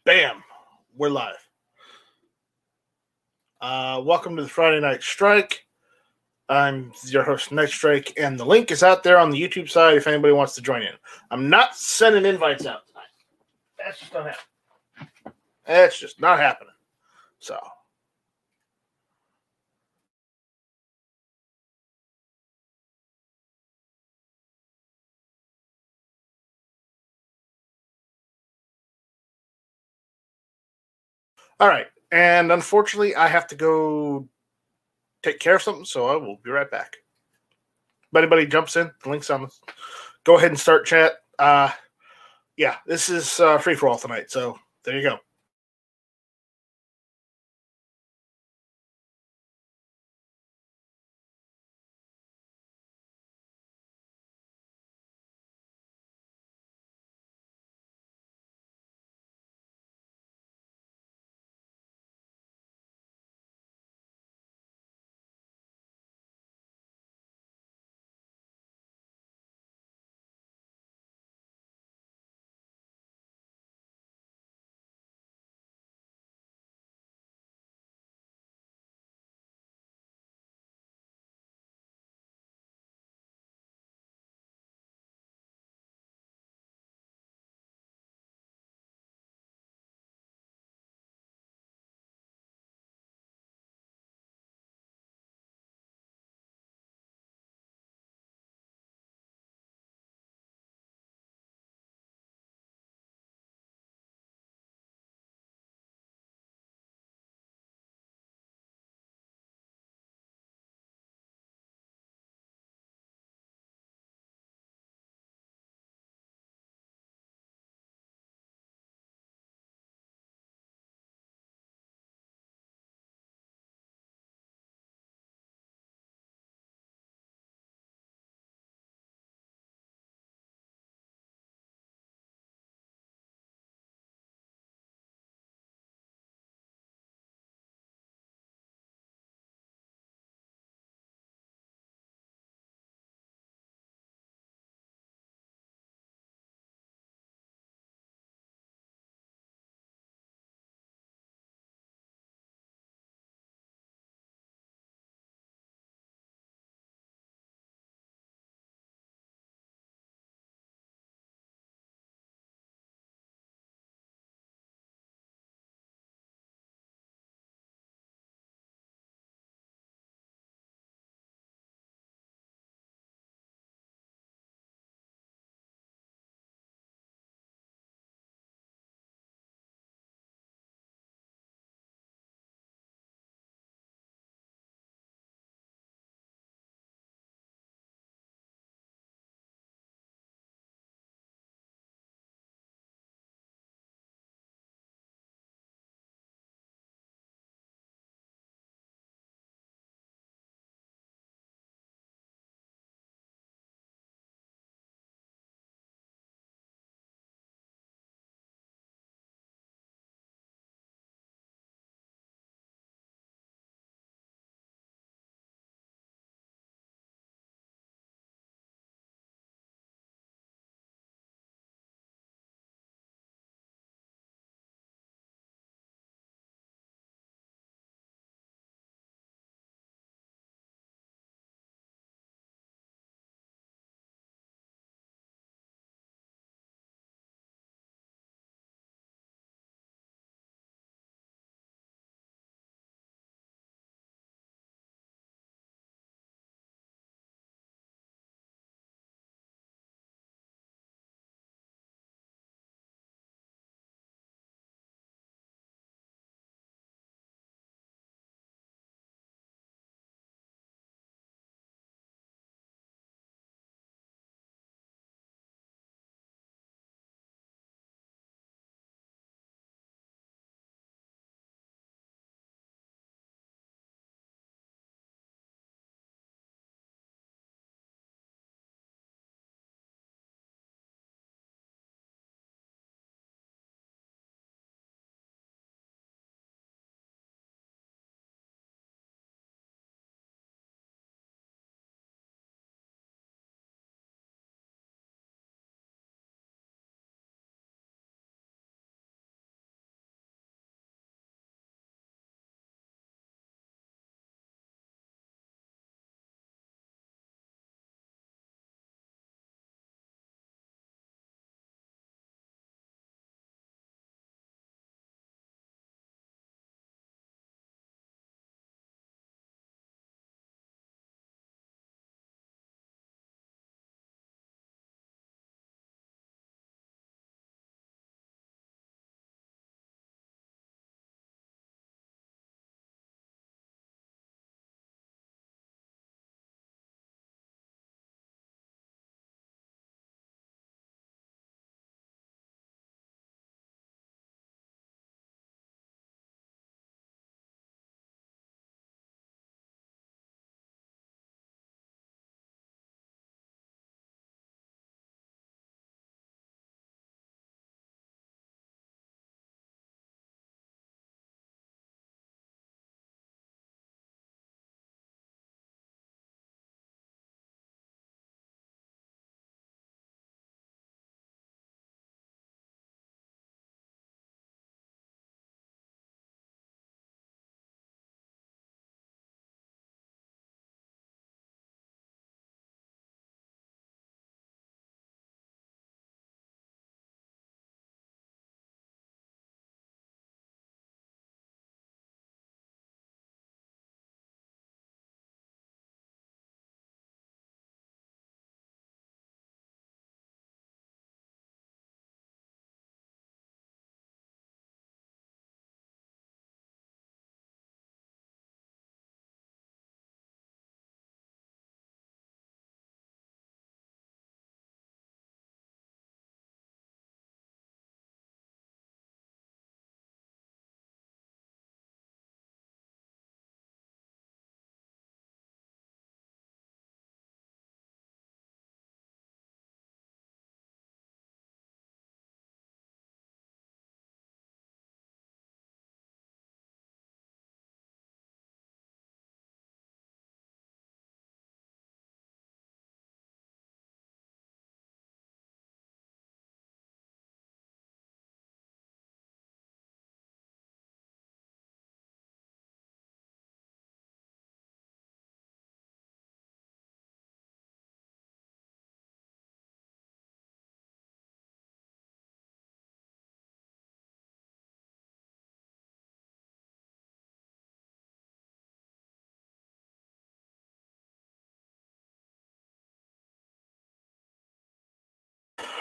Bam! We're live. Welcome to the Friday Night Strike. I'm your host, Night Strike, and the link is out there on the YouTube side if anybody wants to join in. I'm not sending invites out tonight. That's just not happening. That's just not happening. So. All right. And unfortunately, I have to go take care of something, so I will be right back. If anybody jumps in, the link's on this. Go ahead and start chat. Yeah, this is free for all tonight, so there you go.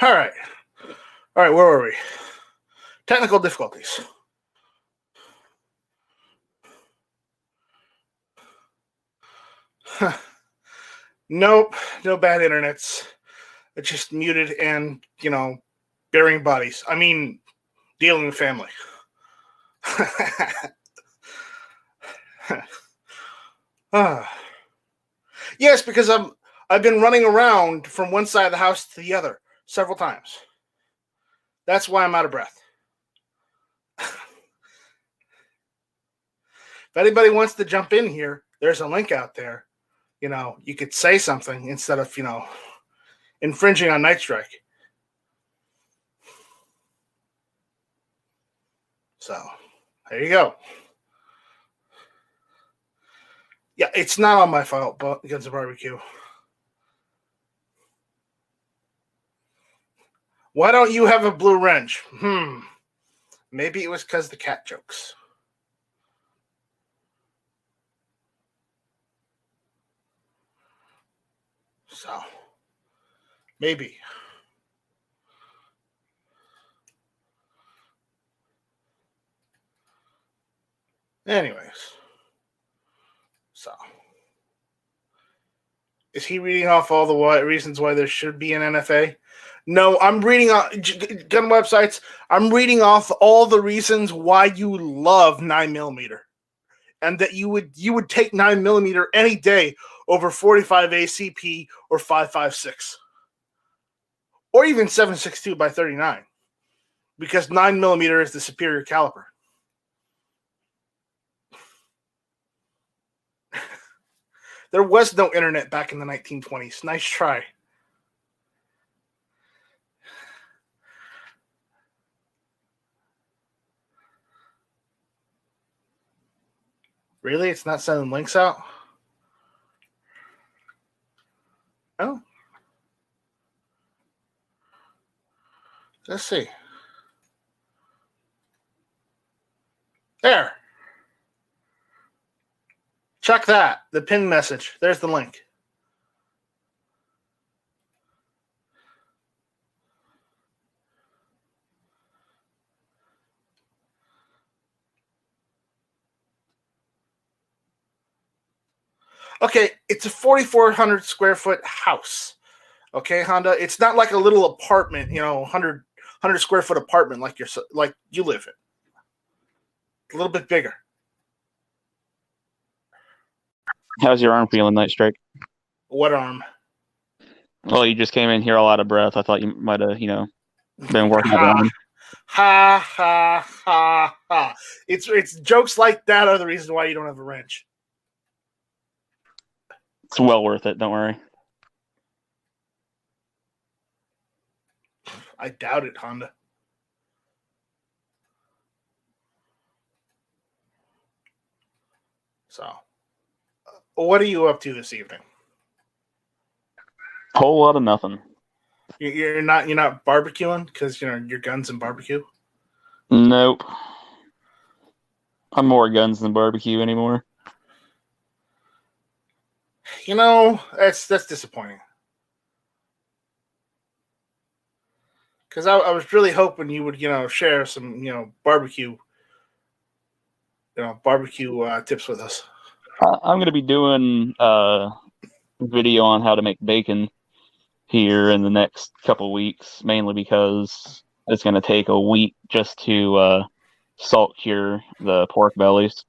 All right. Where were we? Technical difficulties. Nope, no bad internets. It's just muted and, burying bodies. I mean, dealing with family. Yes, because I've been running around from one side of the house to the other several times. That's why I'm out of breath. If anybody wants to jump in here, there's a link out there. You could say something instead of, infringing on Night Strike. So, there you go. Yeah, it's not on my fault, but because of barbecue. Why don't you have a blue wrench? Maybe it was because the cat jokes. So, maybe. Anyways. So, is he reading off all the reasons why there should be an NFA? No, I'm reading off gun websites. I'm reading off all the reasons why you love 9mm, and that you would take 9mm any day over 45 ACP or 5.56, or even 7.62 by 39, because 9mm is the superior caliber. There was no internet back in the 1920s. Nice try. Really? It's not sending links out? Oh. Let's see. There. Check that. The pinned message. There's the link. Okay, it's a 4,400 square foot house. Okay, Honda. It's not like a little apartment, 100 square foot apartment like you live in. A little bit bigger. How's your arm feeling, Night Strike? What arm? Well, you just came in here all out of breath. I thought you might have, been working on. Ha ha ha ha! It's jokes like that are the reason why you don't have a wrench. It's well worth it. Don't worry. I doubt it, Honda. So, what are you up to this evening? Whole lot of nothing. You're not barbecuing because your guns and barbecue. Nope. I'm more guns than barbecue anymore. That's disappointing. Because I was really hoping you would share some barbecue tips with us. I'm going to be doing a video on how to make bacon here in the next couple weeks, mainly because it's going to take a week just to salt cure the pork bellies.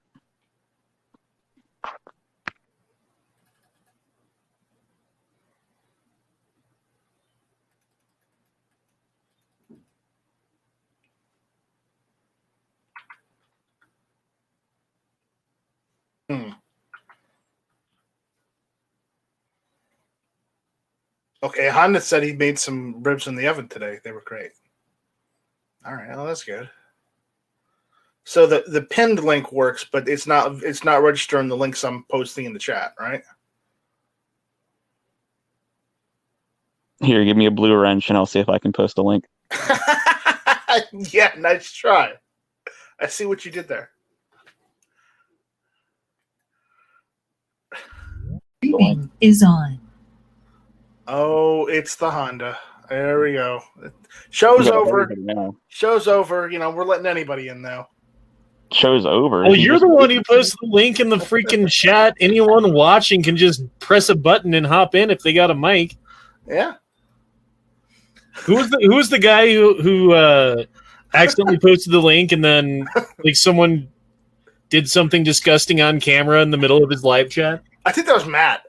Okay, Honda said he made some ribs in the oven today. They were great. All right, well, that's good. So the pinned link works, but it's not registering the links I'm posting in the chat, right? Here, give me a blue wrench and I'll see if I can post a link. Yeah, nice try. I see what you did there. Streaming is on. Oh, it's the Honda. There we go. Show's Yeah, over. everybody now. Show's over. We're letting anybody in now. Show's over. Well, He you're just- the one who posted the link in the freaking chat. Anyone watching can just press a button and hop in if they got a mic. Yeah. Who was the guy who accidentally posted the link and then like someone did something disgusting on camera in the middle of his live chat? I think that was Matt.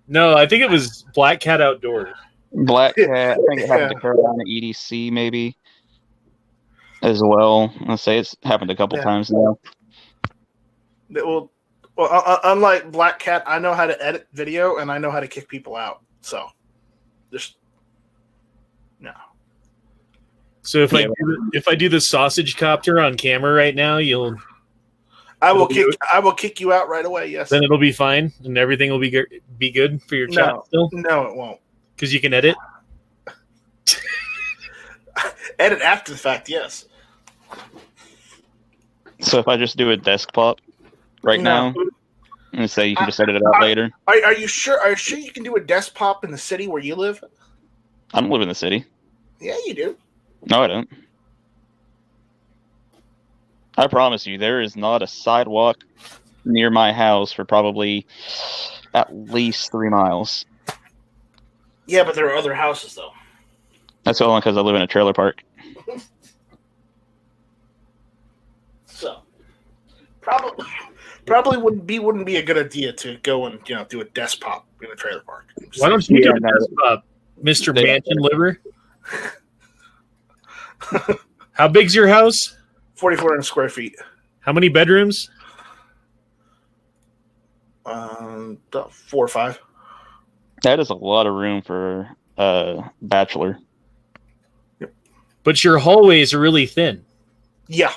No, I think it was Black Cat Outdoors. Black Cat. I think it happened to Carolina EDC maybe as well. I'll say it's happened a couple times now. Well, unlike Black Cat, I know how to edit video and I know how to kick people out. So, just no. So if I do the sausage copter on camera right now, I will kick you out right away. Yes. then it'll be fine and everything will be good for your chat still No, it won't. because you can edit. Edit after the fact. Yes. So if I just do a desktop right No. now and say you can just edit it out later. Are you sure? Are you sure you can do a desktop in the city where you live? I don't live in the city. Yeah, you do. No, I don't. I promise you, there is not a sidewalk near my house for probably at least 3 miles. Yeah, but there are other houses though. That's only because I live in a trailer park. So probably wouldn't be a good idea to go and do a desktop in a trailer park. Why don't you do Yeah, this, Mr. They- Mansion Liver? How big's your house? 4,400 square feet. How many bedrooms? 4 or 5. That is a lot of room for a bachelor. But your hallways are really thin. Yeah.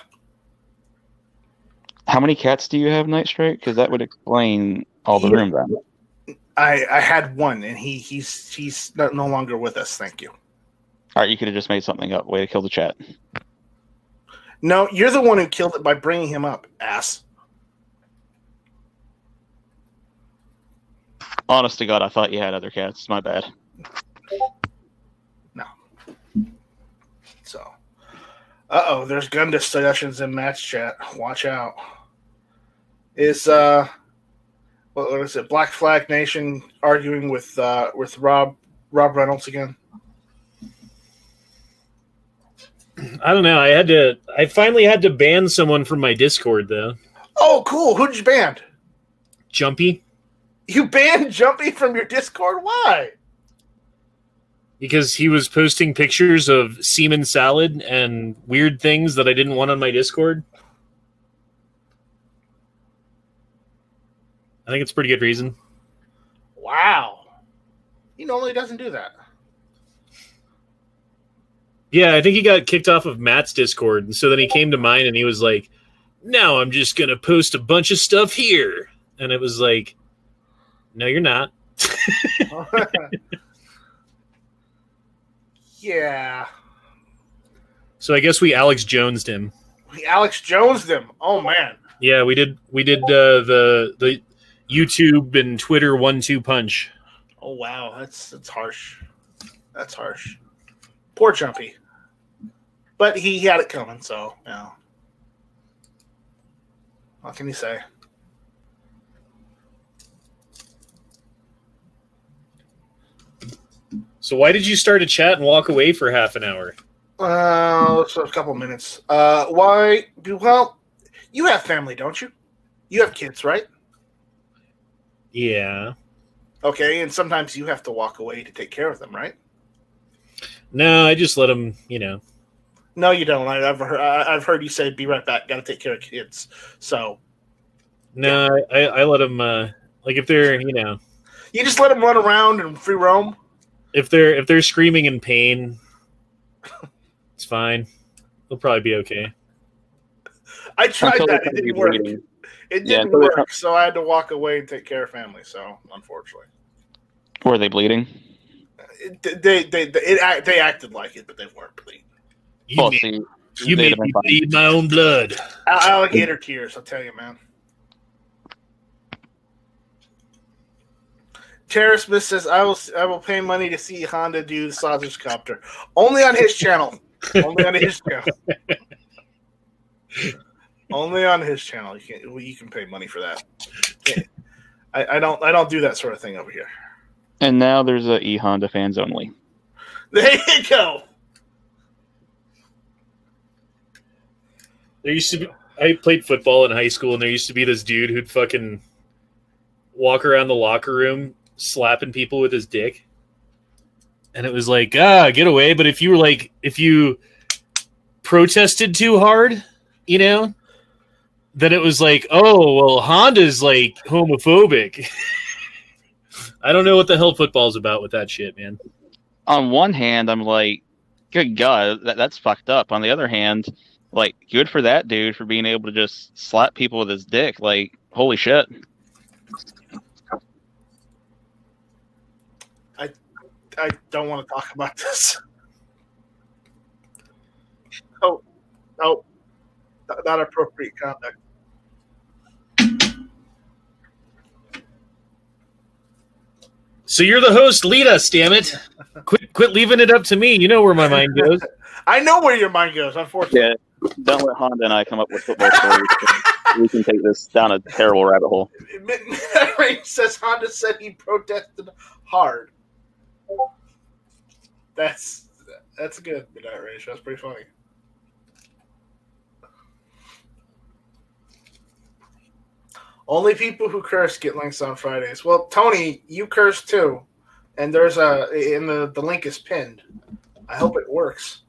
How many cats do you have, Night Strike? Because that would explain all the room then. I had one, and he's no longer with us. Thank you. All right, you could have just made something up. Way to kill the chat. No, you're the one who killed it by bringing him up, ass. Honest to God, I thought you had other cats. My bad. No. So, there's gun discussions in Matt's chat. Watch out. Is what is it? Black Flag Nation arguing with Rob Reynolds again? I don't know. I finally had to ban someone from my Discord though. Oh, cool. Who did you ban? Jumpy. You banned Jumpy from your Discord? Why? Because he was posting pictures of semen salad and weird things that I didn't want on my Discord. I think it's a pretty good reason. Wow. He normally doesn't do that. Yeah, I think he got kicked off of Matt's Discord, and so then he came to mine and he was like, now I'm just going to post a bunch of stuff here. And it was like, no, you're not. Yeah. So I guess we Alex Jonesed him. We Alex Jonesed him. Oh, man. Yeah, we did the YouTube and Twitter 1-2 punch. Oh, wow. That's harsh. That's harsh. Poor Jumpy. But he had it coming, so, what can you say? So why did you start a chat and walk away for half an hour? So a couple minutes. Why? Well, you have family, don't you? You have kids, right? Yeah. Okay, and sometimes you have to walk away to take care of them, right? No, I just let him, No, you don't. I've heard you say, "Be right back. Got to take care of kids." So No, I let them. Like if they're, you just let them run around and free roam. if they're screaming in pain, it's fine. They'll probably be okay. I tried Until that. they It come didn't to work. bleeding. It Yeah, didn't until they work, come- so I had to walk away and take care of family. So unfortunately, Were they bleeding? they acted like it, but they weren't bleeding. You made, See, you they'd made have been me fine. bleed my own blood. Alligator tears, I'll tell you, man. Terrace Smith says, I will pay money to see Honda do the sausage copter. Only on his channel. Only on his channel. Only on his channel. You can pay money for that. I don't do that sort of thing over here. And now there's Honda fans only. There you go. There used to be. I played football in high school, and there used to be this dude who'd fucking walk around the locker room slapping people with his dick. And it was like, get away. But if you protested too hard, then it was like, oh, well, Honda's like homophobic. I don't know what the hell football's about with that shit, man. On one hand, I'm like, good God, that's fucked up. On the other hand, like, good for that dude for being able to just slap people with his dick. Like, holy shit. I don't want to talk about this. Oh, no. Not appropriate conduct. So you're the host. Lead us, damn it. Quit leaving it up to me. You know where my mind goes. I know where your mind goes, unfortunately. Yeah. Don't let Honda and I come up with football stories. We can take this down a terrible rabbit hole. Ray says Honda said he protested hard. That's good, Midnight Rage. That's pretty funny. Only people who curse get links on Fridays. Well, Tony, you curse too, and there's the link is pinned. I hope it works.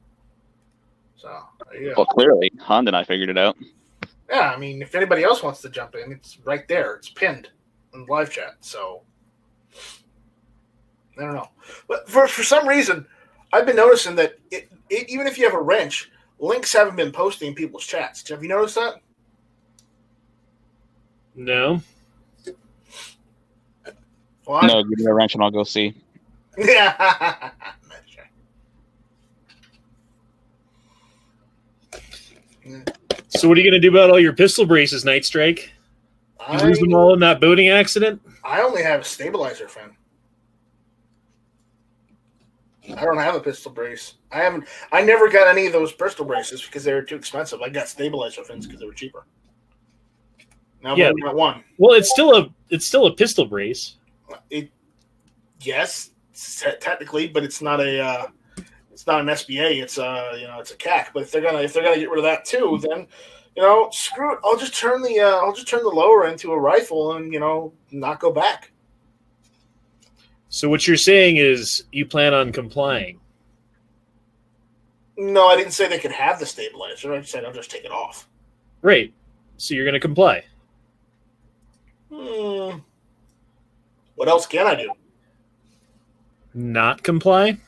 So there you go. Well, clearly, Honda and I figured it out. Yeah, I mean, if anybody else wants to jump in, it's right there. It's pinned in live chat. So I don't know, but for some reason, I've been noticing that even if you have a wrench, links haven't been posting in people's chats. Have you noticed that? No. Why? No, give me a wrench and I'll go see. Yeah. So what are you going to do about all your pistol braces, Night Strike? You lose them all in that boating accident? I only have a stabilizer fin. I don't have a pistol brace. I never got any of those pistol braces because they were too expensive. I got stabilizer fins because they were cheaper. Now I've only got one. Well, it's still a pistol brace. Yes, technically, but it's not an SBA. It's it's a CAC. But if they're gonna get rid of that too, then screw it. I'll just turn the lower into a rifle and not go back. So what you're saying is you plan on complying? No, I didn't say they could have the stabilizer. I said I'll just take it off. Right. So you're going to comply. What else can I do? Not comply?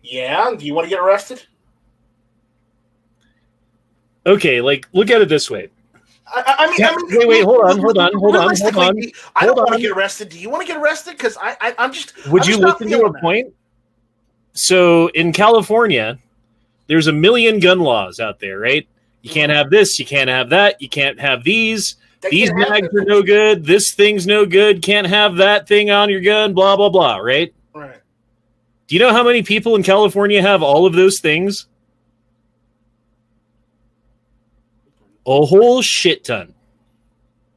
Yeah. Do you want to get arrested? Okay, look at it this way. I mean, wait, hold on. I don't want to get arrested. Do you want to get arrested? Because I'm just. Would you listen to a point? So in California, there's a million gun laws out there, right? You can't have this. You can't have that. You can't have these. These mags are no good. This thing's no good. Can't have that thing on your gun. Blah blah blah. Right? Right. Do you know how many people in California have all of those things? A whole shit ton.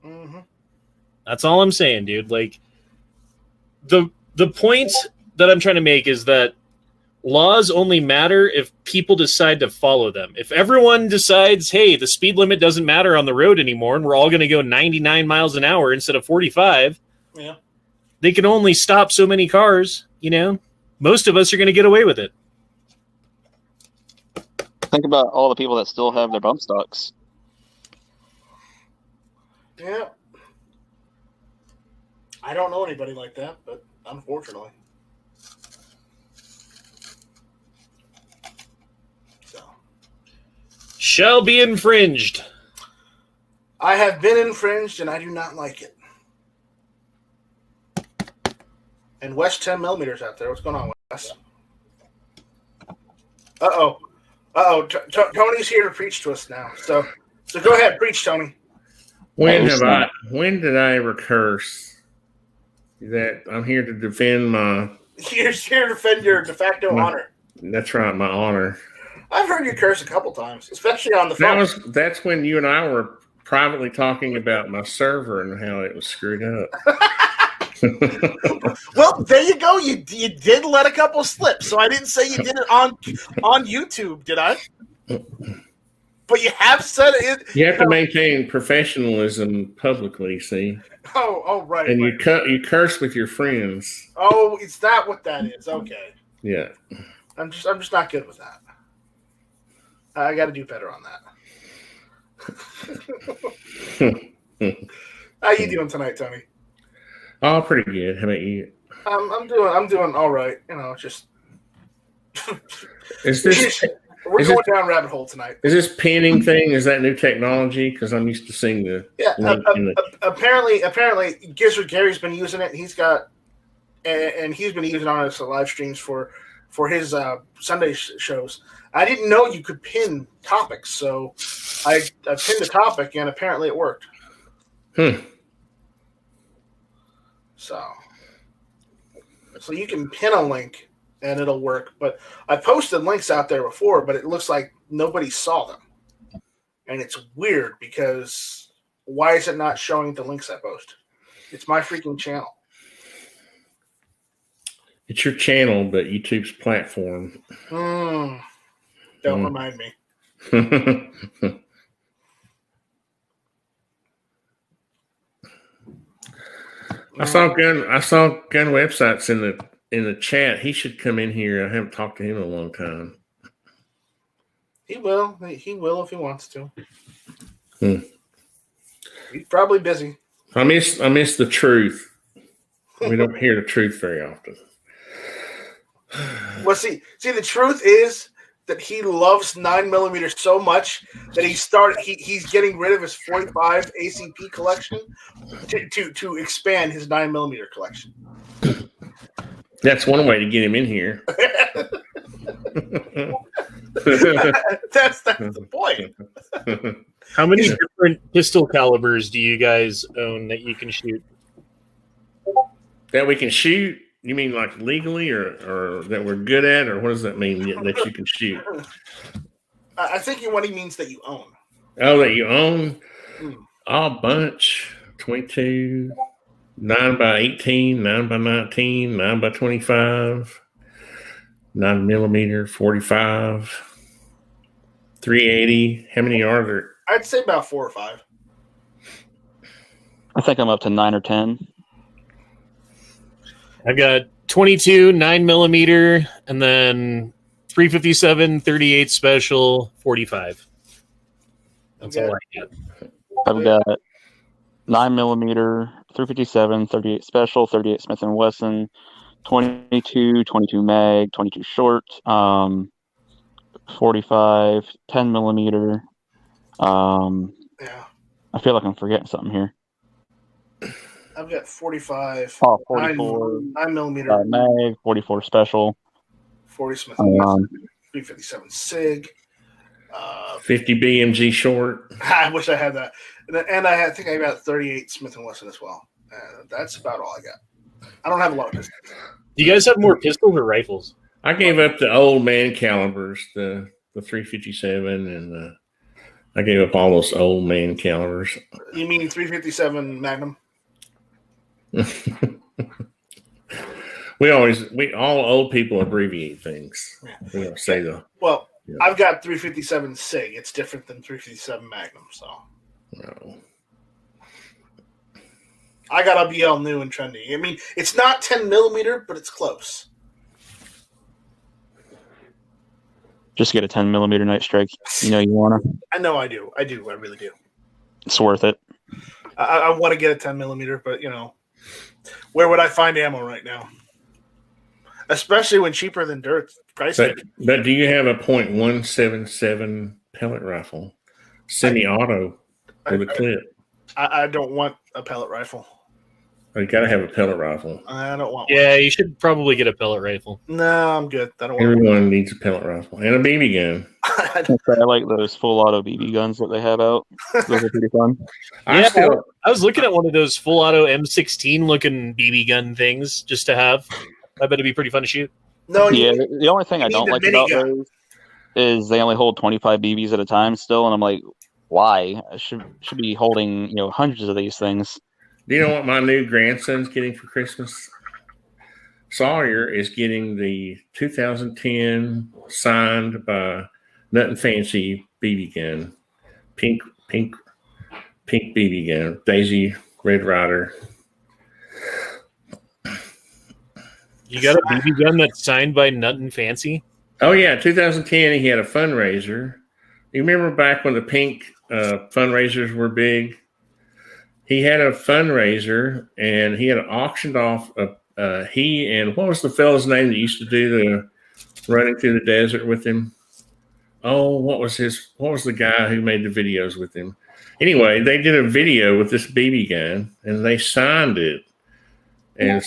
Mm-hmm. That's all I'm saying, dude. Like, the point that I'm trying to make is that laws only matter if people decide to follow them. If everyone decides, hey, the speed limit doesn't matter on the road anymore, and we're all going to go 99 miles an hour instead of 45, they can only stop so many cars, Most of us are going to get away with it. Think about all the people that still have their bump stocks. Yeah. I don't know anybody like that, but unfortunately. So. Shall be infringed. I have been infringed, and I do not like it. And West 10 millimeters out there. What's going on, Wes? Uh-oh. Tony's here to preach to us now. So go ahead, preach, Tony. When did I ever curse? that I'm here to defend my. You're here to defend your de facto honor. That's right, my honor. I've heard you curse a couple times, especially on the phone. That's when you and I were privately talking about my server and how it was screwed up. Well, there you go. You did let a couple slip, so I didn't say you did it on YouTube, did I? But you have said it. You have to maintain professionalism publicly, see. Oh, right. And right. you curse with your friends. Oh, is that what that is? Okay. Yeah. I'm just not good with that. I got to do better on that. How you doing tonight, Tony? Oh, pretty good. How about you? I'm doing all right. You know, just. Is this? We're going down rabbit hole tonight. Is this pinning thing? Is that new technology? Because I'm used to seeing the. Yeah. Apparently, Gizzard Gary's been using it. He's got, and he's been using it on his live streams for his Sunday shows. I didn't know you could pin topics, so I pinned the topic, and apparently it worked. So you can pin a link, and it'll work. But I posted links out there before, but it looks like nobody saw them. And it's weird because why is it not showing the links I posted? It's my freaking channel. It's your channel, but YouTube's platform. Don't remind me. I saw Gun websites in the chat. He should come in here. I haven't talked to him in a long time. He will. He will if he wants to. He's probably busy. I miss the truth. We don't hear the truth very often. Well, see, the truth is that he loves 9mm so much that he's getting rid of his 45 ACP collection to expand his 9mm collection. That's one way to get him in here. That's the point. How many different pistol calibers do you guys own that you can shoot? That we can shoot? You mean like legally or that we're good at? Or what does that mean that you can shoot? I think what he means that you own. Oh, that you own? A bunch. 22, 9x18, 9x19, 9x25, 9mm, 45, 380. How many are there? I'd say about 4 or 5. I think I'm up to 9 or 10. I've got 22, 9mm, and then 357, 38 special, 45. That's all I got. I've got 9mm, 357, 38 special, 38 Smith & Wesson, 22 mag, 22 short, 45, 10mm. Yeah. I feel like I'm forgetting something here. I've got 45. 44 9mm mag, 44 special, 40 Smith & Wesson, 357 SIG, 50 BMG short. I wish I had that, and I think I got 38 Smith & Wesson as well. That's about all I got. I don't have a lot of pistols. Do you guys have more pistols or rifles? I gave up the old man calibers, the 357, and I gave up all those old man calibers. You mean 357 Magnum? we all old people abbreviate things. We don't say the. Well, yeah. I've got 357 SIG. It's different than 357 Magnum, so. No. I got a BL new and trendy. I mean, it's not 10mm, but it's close. Just get a 10mm Night Strike. You know you want to. I know I do. I really do. It's worth it. I want to get a 10mm, but where would I find ammo right now? Especially when cheaper than dirt pricing. But do you have a .177 pellet rifle, semi-auto with a clip? I don't want a pellet rifle. Oh, you gotta have a pellet rifle. I don't want one. Yeah, you should probably get a pellet rifle. No, I'm good. I don't want Everyone needs a pellet rifle and a BB gun. I like those full auto BB guns that they have out. Those are pretty fun. I was looking at one of those full auto M16 looking BB gun things just to have. I bet it'd be pretty fun to shoot. No, the only thing I don't like about those is they only hold 25 BBs at a time still, and I'm like, why? I should be holding hundreds of these things. Do you know what my new grandson's getting for Christmas? Sawyer is getting the 2010 signed by Nothing Fancy BB gun, pink BB gun, Daisy Red Ryder. You got a BB gun that's signed by Nothing Fancy? Oh yeah, 2010 he had a fundraiser. You remember back when the pink fundraisers were big? He had a fundraiser and he had auctioned off he and what was the fellow's name that used to do the running through the desert with him? Oh, what was the guy who made the videos with him? Anyway, they did a video with this BB gun and they signed it. And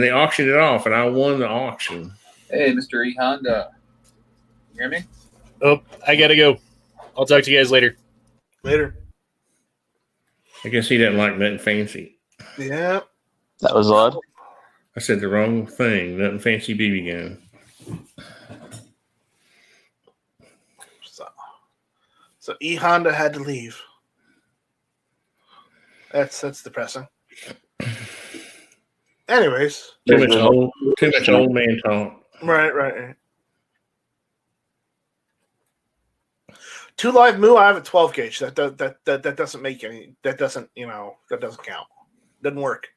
they auctioned it off and I won the auction. Hey, Mr. E. Honda. You hear me? Oh, I gotta go. I'll talk to you guys later. Later. I guess he didn't like Nothing Fancy. Yeah. That was odd. I said the wrong thing. Nothing Fancy BB gun. So E Honda had to leave. That's depressing. Anyways, Too much old man talk. Right. 2 Live Moo, I have a 12 gauge. That doesn't make any. That doesn't count. Doesn't work.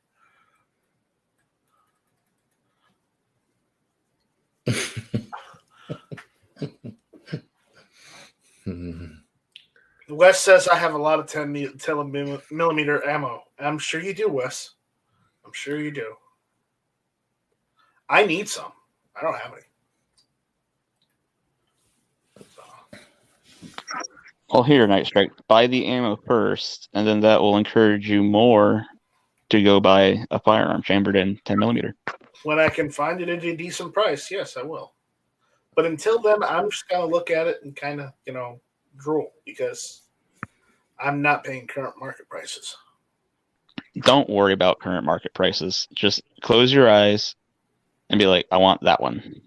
Wes says I have a lot of 10 millimeter ammo. I'm sure you do, Wes. I'm sure you do. I need some. I don't have any. Well, here, Night Strike, buy the ammo first, and then that will encourage you more to go buy a firearm chambered in 10 millimeter. When I can find it at a decent price, yes, I will. But until then, I'm just going to look at it and kind of, drool because I'm not paying current market prices. Don't worry about current market prices. Just close your eyes and be like, I want that one.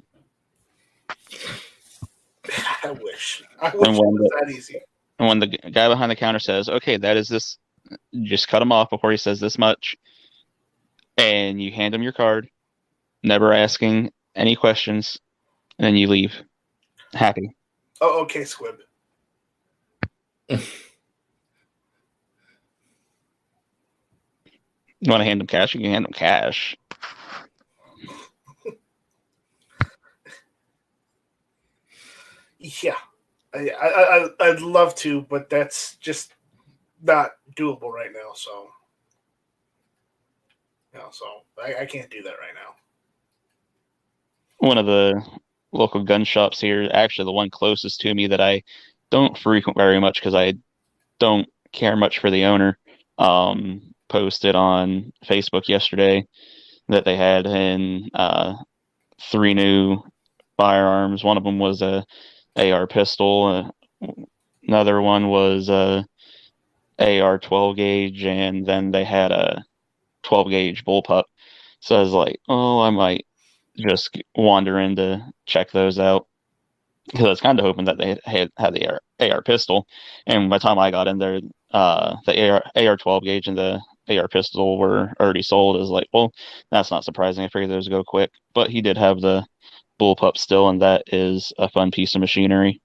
I wish it was that easy. And when the guy behind the counter says, okay, that is this, just cut him off before he says this much. And you hand him your card, never asking any questions, and then you leave happy. Oh, okay, Squib. You want to hand him cash? You can hand him cash. Yeah, I'd love to, but that's just not doable right now. So, I can't do that right now. One of the local gun shops here, actually the one closest to me that I don't frequent very much because I don't care much for the owner, posted on Facebook yesterday that they had in 3 new firearms. One of them was a AR pistol, another one was a AR 12 gauge, and then they had a 12 gauge bullpup. So I was like, oh, I might just wander in to check those out because I was kind of hoping that they had the AR pistol. And by the time I got in there, the AR 12 gauge and the AR pistol were already sold. I was like, well, that's not surprising. I figured those would go quick. But he did have the bullpup still, and that is a fun piece of machinery.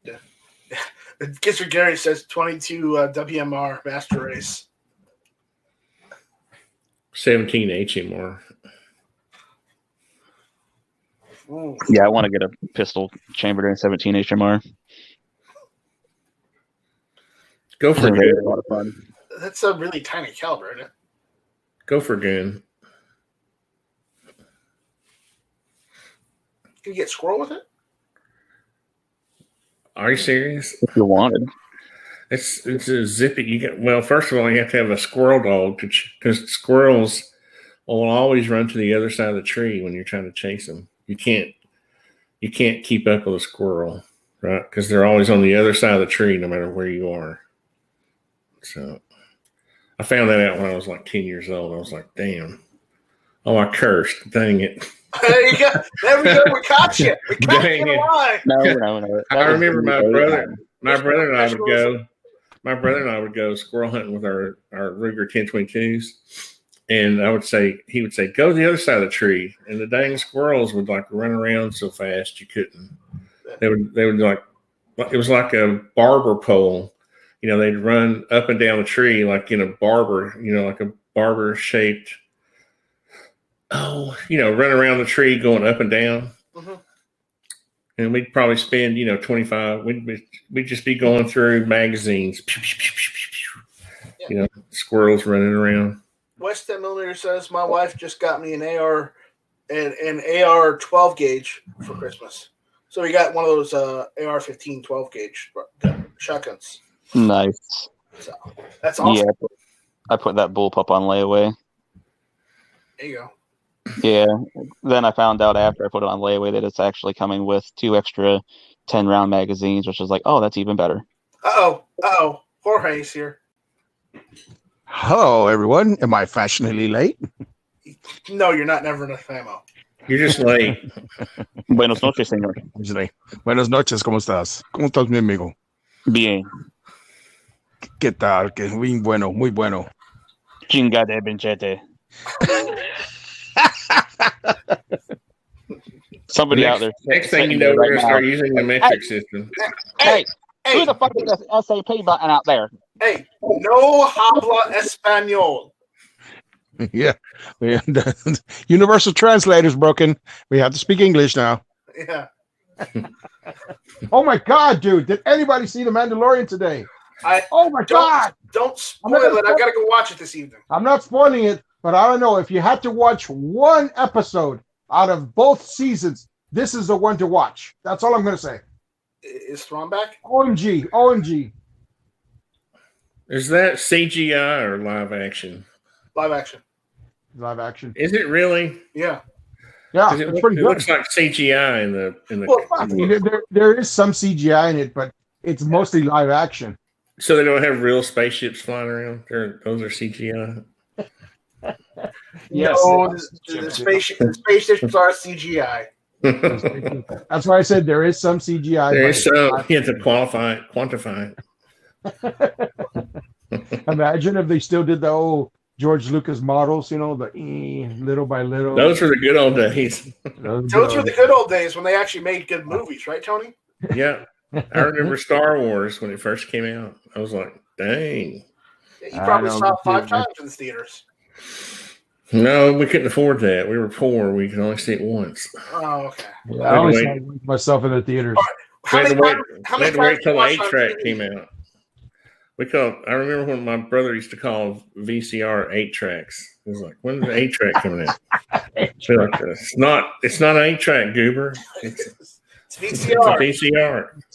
Yeah. Kisser Gary says 22 WMR Master Race. 17 HMR. Ooh. Yeah, I want to get a pistol chambered in 17 HMR. Go for gun. A lot of fun. That's a really tiny caliber, isn't it? Go for gun. Can you get squirrel with it? Are you serious? If you wanted. It's a zippy. First of all, you have to have a squirrel dog because squirrels will always run to the other side of the tree when you're trying to chase them. You can't you can't keep up with a squirrel, right? Because they're always on the other side of the tree, no matter where you are. So I found that out when I was like 10 years old. I was like, damn. Oh, I cursed. Dang it. There you go. There we go. We caught you. We caught you in a lie. No. I remember my brother and I would go. Professionalism. My brother and I would go squirrel hunting with our Ruger 1022s, and he would say, go to the other side of the tree, and the dang squirrels would like run around so fast you couldn't. They would like, it was like a barber pole, they'd run up and down the tree like in a barber, like a barber shaped. Run around the tree going up and down. Mm-hmm. And we'd probably spend, 25. We'd just be going through magazines. Squirrels running around. West 10 millimeter says my wife just got me an AR 12 gauge for Christmas. So we got one of those AR 15 12 gauge shotguns. Nice. So that's awesome. Yeah, I put that bullpup on layaway. There you go. Yeah. Then I found out after I put it on layaway that it's actually coming with 2 extra 10-round magazines, which is like, oh, that's even better. Uh-oh. Jorge's here. Hello, everyone. Am I fashionably late? No, you're not. Never enough ammo. You're just late. Buenos noches, señor. Buenas noches, ¿cómo estás? ¿Cómo estás, mi amigo? Bien. ¿Qué tal? Que muy bueno, muy bueno. Chinga de benchete. Somebody out there. Next thing you know, we're going to start using the metric system. Hey, who the fuck is this SAP button out there? Hey, no habla español. Yeah. The universal translator's broken. We have to speak English now. Yeah. Oh, my God, dude. Did anybody see The Mandalorian today? Oh, my God. Don't spoil it. I got to go watch it this evening. I'm not spoiling it, but I don't know. If you had to watch one episode out of both seasons, this is the one to watch. That's all I'm going to say. Is Thrawn back? OMG. Is that CGI or live action? Live action. Live action. Is it really? Yeah. Yeah, It pretty good. looks like CGI in the. Well, I mean, there is some CGI in it, but it's mostly live action. So they don't have real spaceships flying around. Those are CGI. Yes. No, the spaceships are CGI. That's why I said there is some CGI. There is some. You have to quantify it. Imagine if they still did the old George Lucas models, the little by little. Those were the good old days. Those were the good old days when they actually made good movies, right, Tony? Yeah. I remember Star Wars when it first came out. I was like, dang. You probably saw it 5 times in the theaters. No, we couldn't afford that. We were poor. We could only see it once. Oh, okay. I always saw myself in the theaters. We had to wait till the 8-track came out. I remember when my brother used to call VCR 8-tracks. It was like, when is the 8-track coming out? Like, it's not an 8-track, goober. It's VCR. It's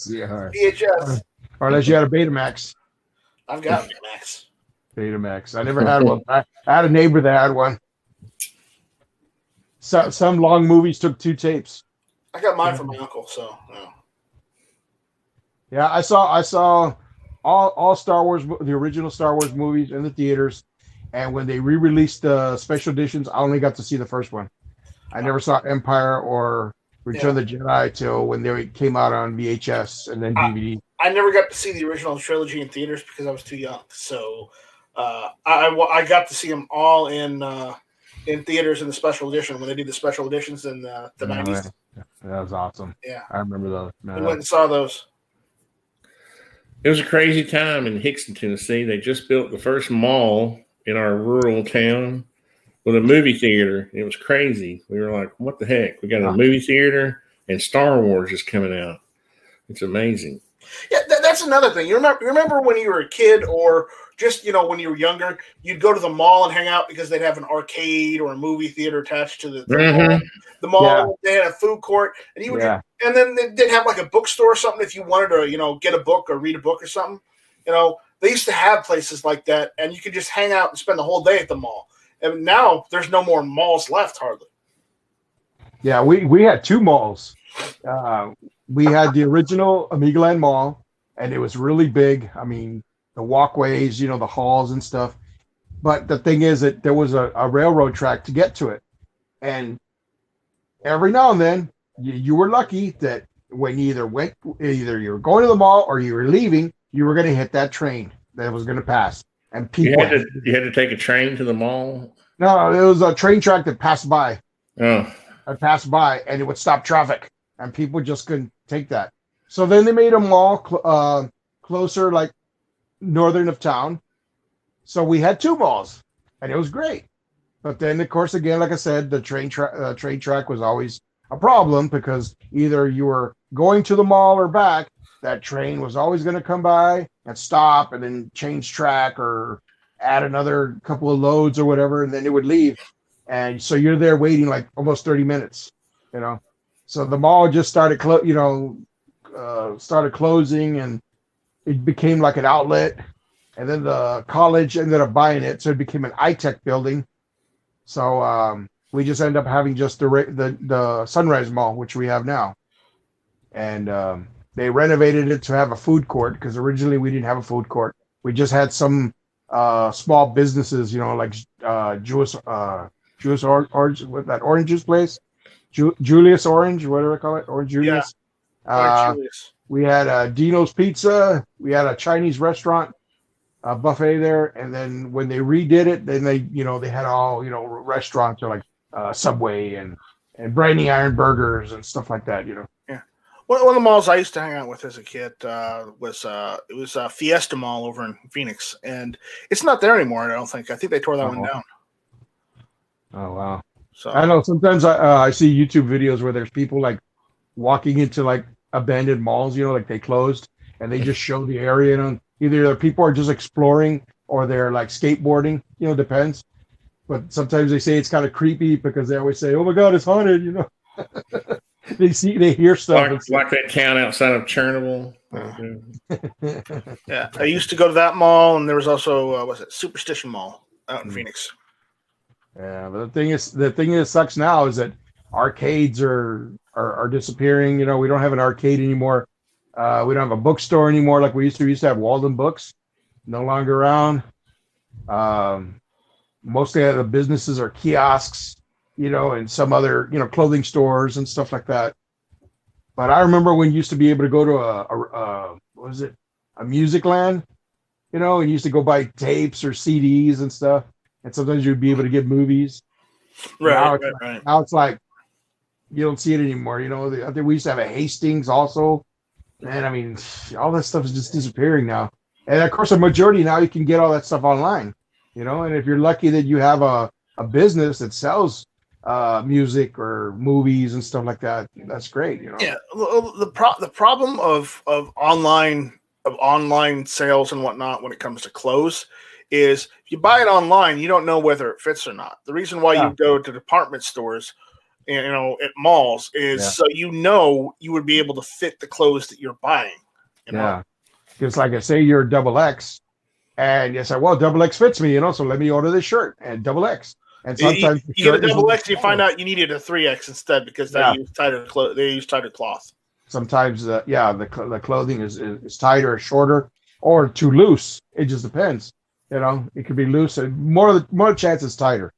a VCR. VHS. Or unless you had a Betamax. I've got Betamax. Betamax. I never had one. I had a neighbor that had one. So, some long movies took 2 tapes. I got mine from my uncle, so. Oh. Yeah, I saw all Star Wars, the original Star Wars movies in the theaters, and when they re-released the special editions, I only got to see the first one. I never saw Empire or Return of the Jedi till when they came out on VHS and then DVD. I never got to see the original trilogy in theaters because I was too young. So I got to see them all in theaters in the special edition when they did the special editions in the 90s. That was awesome. Yeah, I remember those. We went and saw those. It was a crazy time in Hickson, Tennessee. They just built the first mall in our rural town with a movie theater. It was crazy. We were like, what the heck? We got a movie theater and Star Wars is coming out. It's amazing. Yeah, that's another thing. You remember when you were a kid or just, when you were younger, you'd go to the mall and hang out because they'd have an arcade or a movie theater attached to the mall. The mall, they had a food court. And you would and then they'd have like a bookstore or something if you wanted to, get a book or read a book or something. They used to have places like that, and you could just hang out and spend the whole day at the mall. And now there's no more malls left, hardly. Yeah, we had two malls. We had the original Amigaland Mall, and it was really big. I mean, the walkways, you know, the halls and stuff. But the thing is that there was a railroad track to get to it. And every now and then, you were lucky that when you either you were going to the mall or you were leaving, you were going to hit that train that was going to pass. And people you had to take a train to the mall. No, it was a train track that passed by. Oh, I'd pass by and it would stop traffic, and people just couldn't take that. So then they made a mall closer, like northern of town. So we had two malls, and it was great. But then, of course, again, like I said, the train track was always a problem because either you were going to the mall or back, that train was always going to come by and stop and then change track or add another couple of loads or whatever, and then it would leave. And so you're there waiting like almost 30 minutes, you know. So the mall just started closing, and it became like an outlet. And then the college ended up buying it, so it became an iTech building. So we just ended up having just the Sunrise Mall, which we have now. And they renovated it to have a food court because originally we didn't have a food court. We just had some small businesses, you know, like Jewish Orange, with that orange juice place, Julius Orange, whatever I call it, Orange Julius. Yeah. Julius. We had Dino's Pizza. We had a Chinese restaurant buffet there, and then when they redid it, then they had all restaurants like Subway and Briny Iron Burgers and stuff like that. Yeah. One of the malls I used to hang out with as a kid was Fiesta Mall over in Phoenix, and it's not there anymore. I don't think. I think they tore that one down. Oh wow! So I know sometimes I see YouTube videos where there's people like walking into like abandoned malls, like they closed, and they just show the area. Either the people are just exploring or they're like skateboarding. Depends. But sometimes they say it's kind of creepy because they always say, "Oh my God, it's haunted." They hear stuff. Like that town outside of Chernobyl. Yeah, I used to go to that mall, and there was also Superstition Mall out in Phoenix. Yeah, but the thing that sucks now is that arcades are disappearing. We don't have an arcade anymore. We don't have a bookstore anymore like we used to. We used to have Walden Books, no longer around. Mostly the businesses are kiosks, and some other, clothing stores and stuff like that. But I remember when you used to be able to go to a music land, and you used to go buy tapes or CDs and stuff. And sometimes you'd be able to get movies. Right. Now it's like you don't see it anymore. I think we used to have a Hastings also. And I mean, all that stuff is just disappearing now. And of course, a majority now you can get all that stuff online. And if you're lucky that you have a business that sells music or movies and stuff like that, that's great. Yeah. The problem of online sales and whatnot when it comes to clothes is if you buy it online, you don't know whether it fits or not. The reason why you go to department stores, at malls is so you would be able to fit the clothes that you're buying. Yeah. Because like I say, you're double X, and you say, well, double X fits me, so let me order this shirt and double X. And sometimes you get a double X, and you find out you needed a 3X instead because they use tighter cloth. Sometimes, the clothing is tighter or shorter or too loose. It just depends. It could be loose and more chance it's tighter.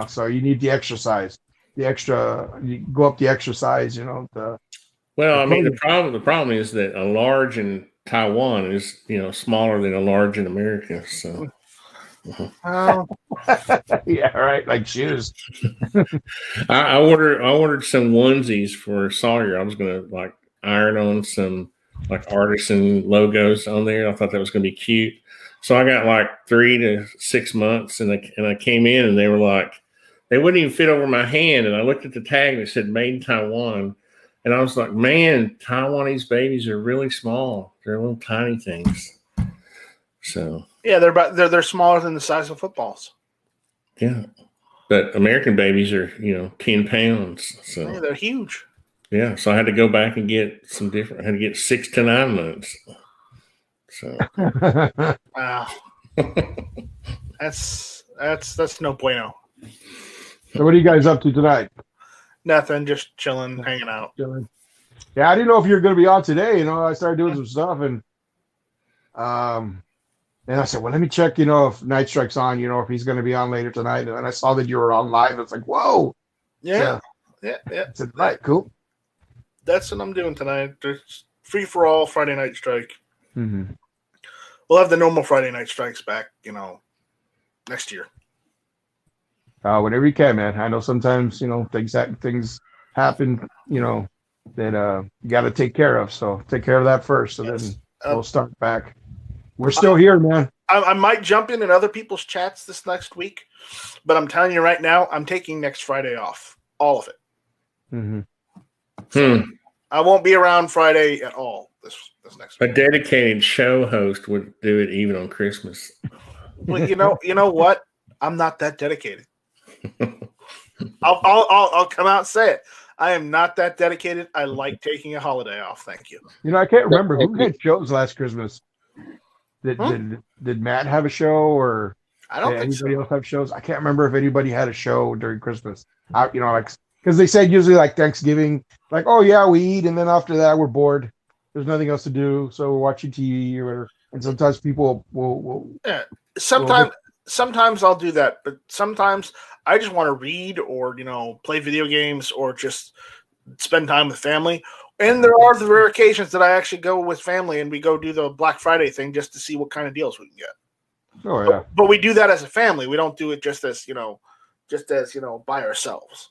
So you need the exercise. You go up the exercise. The problem is that a large in Taiwan is smaller than a large in America. So. Yeah, right. Like shoes. I ordered some onesies for Sawyer. I was gonna iron on some artisan logos on there. I thought that was gonna be cute. So I got 3 to 6 months, and I came in, and they were they wouldn't even fit over my hand. And I looked at the tag, and it said "Made in Taiwan," and I was like, "Man, Taiwanese babies are really small. They're little tiny things." So yeah, they're smaller than the size of footballs. Yeah, but American babies are 10 pounds. So yeah, they're huge. Yeah, so I had to go back and get some different. I had to get 6 to 9 months. So wow, that's no bueno. So what are you guys up to tonight? Nothing, just chilling, hanging out. Yeah, I didn't know if you were going to be on today. I started doing some stuff, and I said, well, let me check, if Night Strike's on, if he's going to be on later tonight. And then I saw that you were on live. It's like, whoa. Yeah. I said, right, cool. That's what I'm doing tonight. There's free for all Friday Night Strike. Mm-hmm. We'll have the normal Friday Night Strikes back, next year. Whenever you can, man. I know sometimes, things happen, that you got to take care of. So take care of that first. So then we'll start back. We're still here, man. I might jump in other people's chats this next week, but I'm telling you right now, I'm taking next Friday off. All of it. Mm-hmm. So I won't be around Friday at all this next week. A dedicated show host would do it even on Christmas. Well, you know what? I'm not that dedicated. I'll come out and say it. I am not that dedicated. I like taking a holiday off. Thank you. I can't remember who had shows last Christmas. Did Matt have a show, or I don't did think anybody so. else have shows? I can't remember if anybody had a show during Christmas. Because they said usually like Thanksgiving, like, oh yeah, we eat, and then after that we're bored. There's nothing else to do, so we're watching TV or whatever. And sometimes people will Sometimes I'll do that, but sometimes I just want to read or play video games or just spend time with family. And there are the rare occasions that I actually go with family and we go do the Black Friday thing just to see what kind of deals we can get. Oh yeah, but we do that as a family. We don't do it just as by ourselves.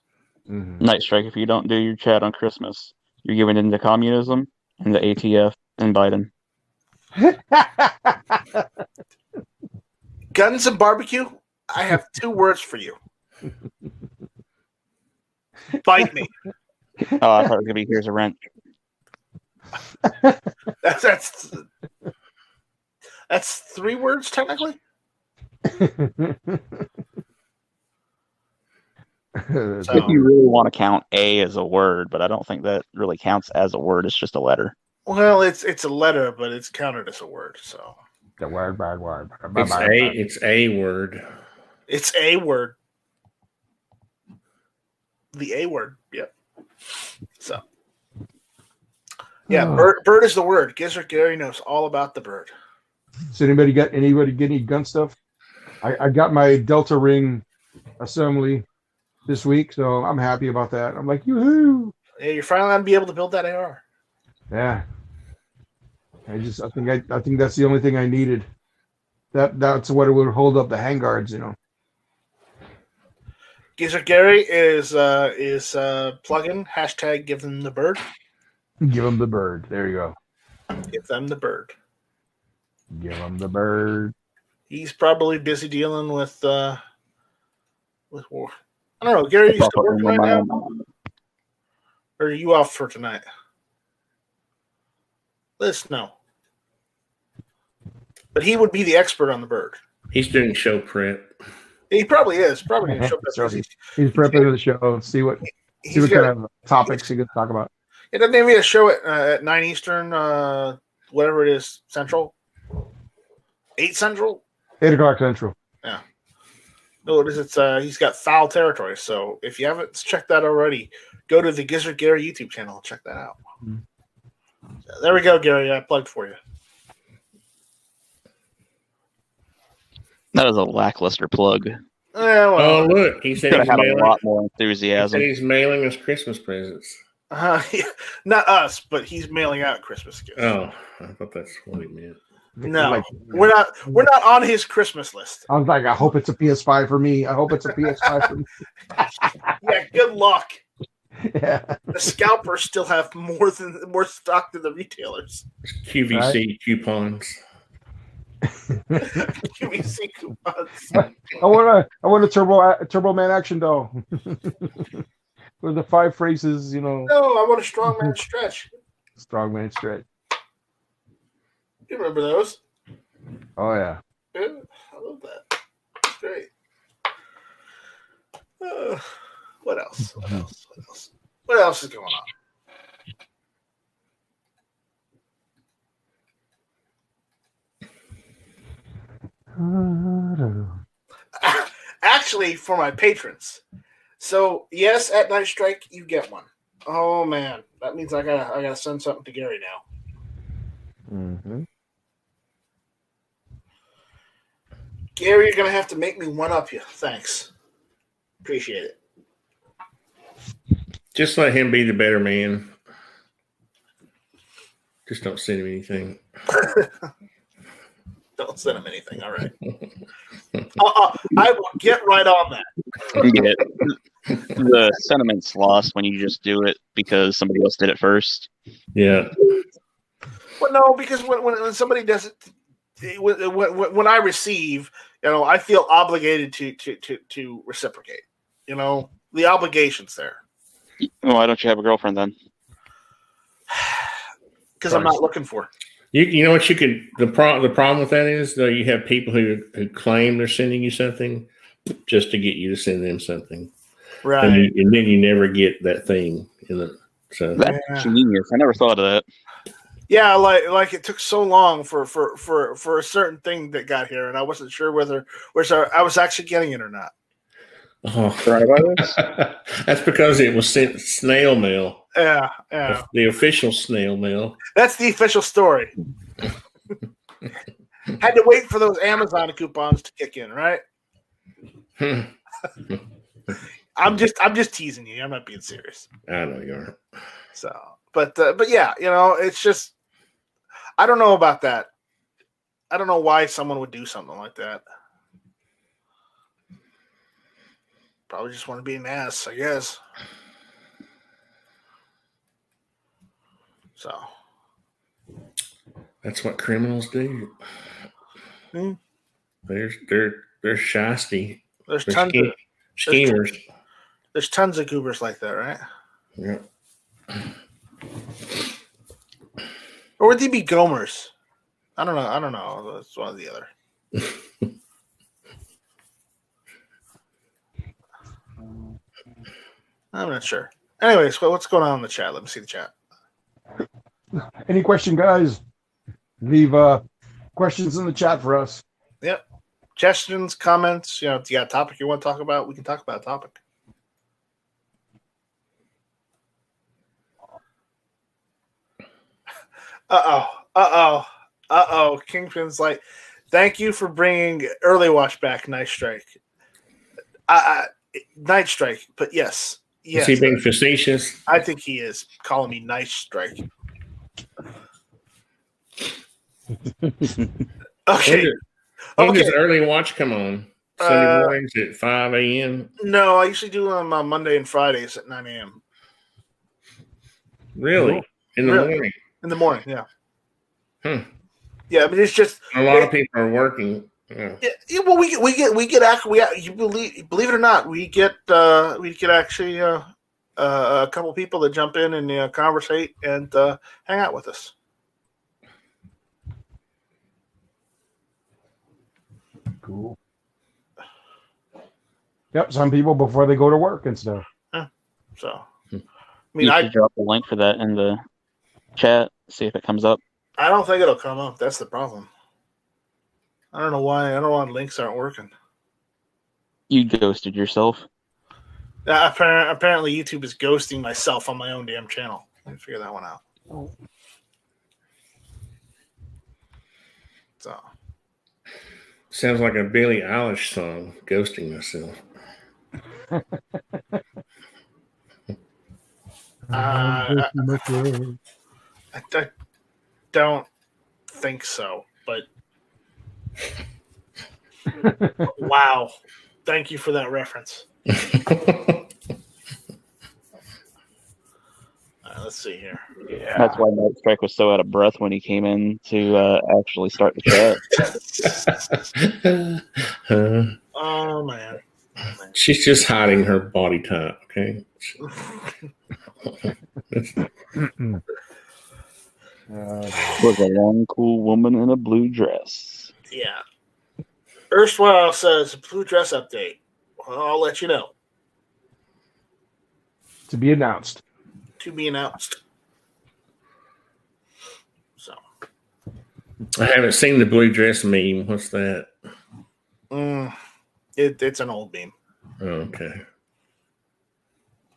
Mm-hmm. Night Strike, if you don't do your chat on Christmas, you're giving into communism and the ATF and Biden. Guns and barbecue, I have 2 words for you. Bite me. Oh, I thought it was going to be here's a wrench. That's 3 words technically. If you really want to count A as a word, but I don't think that really counts as a word. It's just a letter. Well, it's a letter, but it's counted as a word. So the word, bad word. It's a word. It's a word. The A word. Yep. So yeah, bird is the word. Gizzard Gary knows all about the bird. So anybody get any gun stuff? I got my Delta Ring assembly this week, so I'm happy about that. I'm like, yoo-hoo! Yeah, you're finally gonna be able to build that AR. Yeah. I think that's the only thing I needed. That's what it would hold up the handguards, Gizzard Gary is plug-in hashtag give them the bird. Give them the bird. There you go. Give them the bird. Give them the bird. He's probably busy dealing with war. I don't know, Gary. You still working right now, or are you off for tonight? Let us know. But he would be the expert on the bird. He's doing show prep. He probably is. Probably going to show up. He's prepping for the show. See what kind of topics he could talk about. It doesn't even be a show at 9 Eastern, whatever it is, Central. 8 Central? 8 o'clock Central. Yeah. No, it is. It's he's got foul territory. So if you haven't checked that already, go to the Gizzard Gary YouTube channel and check that out. Mm-hmm. So there we go, Gary. I plugged for you. That was a lackluster plug. Yeah, well, Oh, look. He said Could he's have had a mailing, lot more he enthusiasm. said he's mailing us Christmas presents. not us, but he's mailing out Christmas gifts. Oh, I thought that's what he meant. No, we're not on his Christmas list. I was like, I hope it's a PS5 for me. I hope it's a PS5 for me. Yeah, good luck. Yeah. The scalpers still have more stock than the retailers. QVC coupons. QVC coupons. I want a Turbo Man action doll. With the 5 phrases, No, I want a strongman stretch. Strongman stretch. You remember those? Oh yeah. Yeah, I love that. It's great. What else? What else is going on? Actually, for my patrons, So yes, at Night Strike you get one. Oh man, that means I gotta send something to Gary now. Mm-hmm. Gary, you're gonna have to make me one up you. Thanks. Appreciate it. Just let him be the better man. Just don't send him anything. Don't send him anything. All right. I will get right on that. Yeah. The sentiment's lost when you just do it because somebody else did it first. Yeah. Well, no, because when somebody does it, when I receive, I feel obligated to reciprocate. The obligation's there. Well, why don't you have a girlfriend then? Because I'm not looking for. You know what you could the problem with that is though you have people who claim they're sending you something just to get you to send them something, Right? And then you never get that thing so That's genius. I never thought of that. Yeah, like it took so long for a certain thing that got here, and I wasn't sure whether I was actually getting it or not. Oh, that's because it was sent snail mail. Yeah. The official snail mail. That's the official story. Had to wait for those Amazon coupons to kick in, right? I'm just teasing you. I'm not being serious. I know you aren't. So, but yeah, it's just I don't know about that. I don't know why someone would do something like that. Probably just want to be an ass, I guess. So that's what criminals do. Hmm. They're shysty. There's They're tons of schemers. There's tons of goobers like that, right? Yeah. Or would they be gomers? I don't know. It's one or the other. I'm not sure. Anyways, what's going on in the chat? Let me see the chat. Any question, guys? Leave questions in the chat for us. Yep. Suggestions, comments. If you got a topic you want to talk about, we can talk about a topic. Kingpin's like, thank you for bringing Early Watch back, Night Strike. Night Strike, but yes. Is he being facetious? I think he is calling me Night Strike. Okay. When does Early Watch come on? Sunday mornings at 5 a.m.? No, I usually do them on Monday and Fridays at 9 a.m. Really? In the morning? In the morning, yeah. Yeah, but it's just a lot of people are working. Yeah. Well, we get actually you believe it or not, we get actually a couple people that jump in and conversate and hang out with us. Cool. Yep, some people before they go to work and stuff. So, I drop the link for that in the chat. See if it comes up. I don't think it'll come up. That's the problem. I don't know why. I don't know why links aren't working. You ghosted yourself. Apparently, YouTube is ghosting myself on my own damn channel. Let me figure that one out. So, sounds like a Billie Eilish song, "Ghosting Myself." I don't think so, but wow. Thank you for that reference. Let's see here. Yeah. That's why Night Strike was so out of breath when he came in to actually start the chat. Oh, man. She's just hiding her body type, okay? Was a young, cool woman in a blue dress. Yeah. Erstwhile says blue dress update. Well, I'll let you know. To be announced. To be announced. So. I haven't seen the blue dress meme. What's that? It's an old meme. Oh, okay.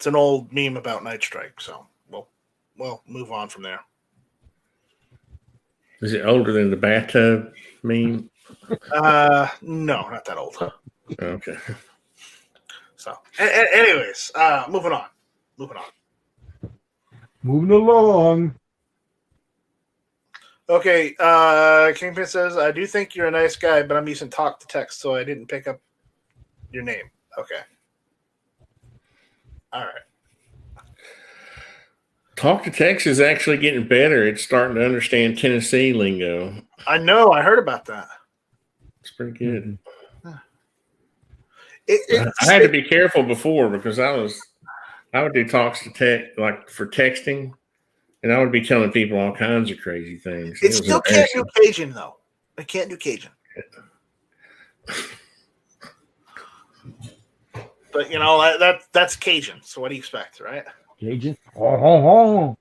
It's an old meme about Night Strike, so we'll move on from there. Is it older than the bathtub meme? No, not that old. Okay. So, anyways, moving on. Moving along. Okay, Kingpin says, I do think you're a nice guy, but I'm using talk to text, so I didn't pick up your name. Okay. All right. Talk to text is actually getting better. It's starting to understand Tennessee lingo. I know. I heard about that. It's pretty good. It's, I had to be careful before because I would do talks to text, like for texting, and I would be telling people all kinds of crazy things. It still can't do Cajun, though. I can't do Cajun. But, you know, that's Cajun. So what do you expect, right? Cajun? Oh.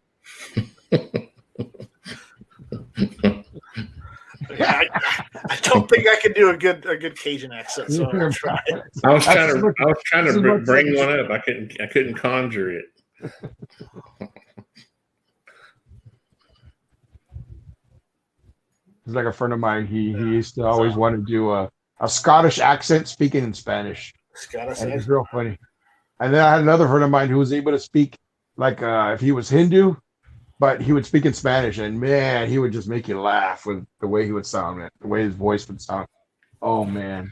I don't think I can do a good Cajun accent, so I'm gonna try. I was trying to bring one up. I couldn't conjure it. It's like a friend of mine. He used to always want to do a Scottish accent speaking in Spanish. Scottish and it's real funny. And then I had another friend of mine who was able to speak like if he was Hindu, but he would speak in Spanish, and man, he would just make you laugh with the way he would sound, the way his voice would sound. Oh man.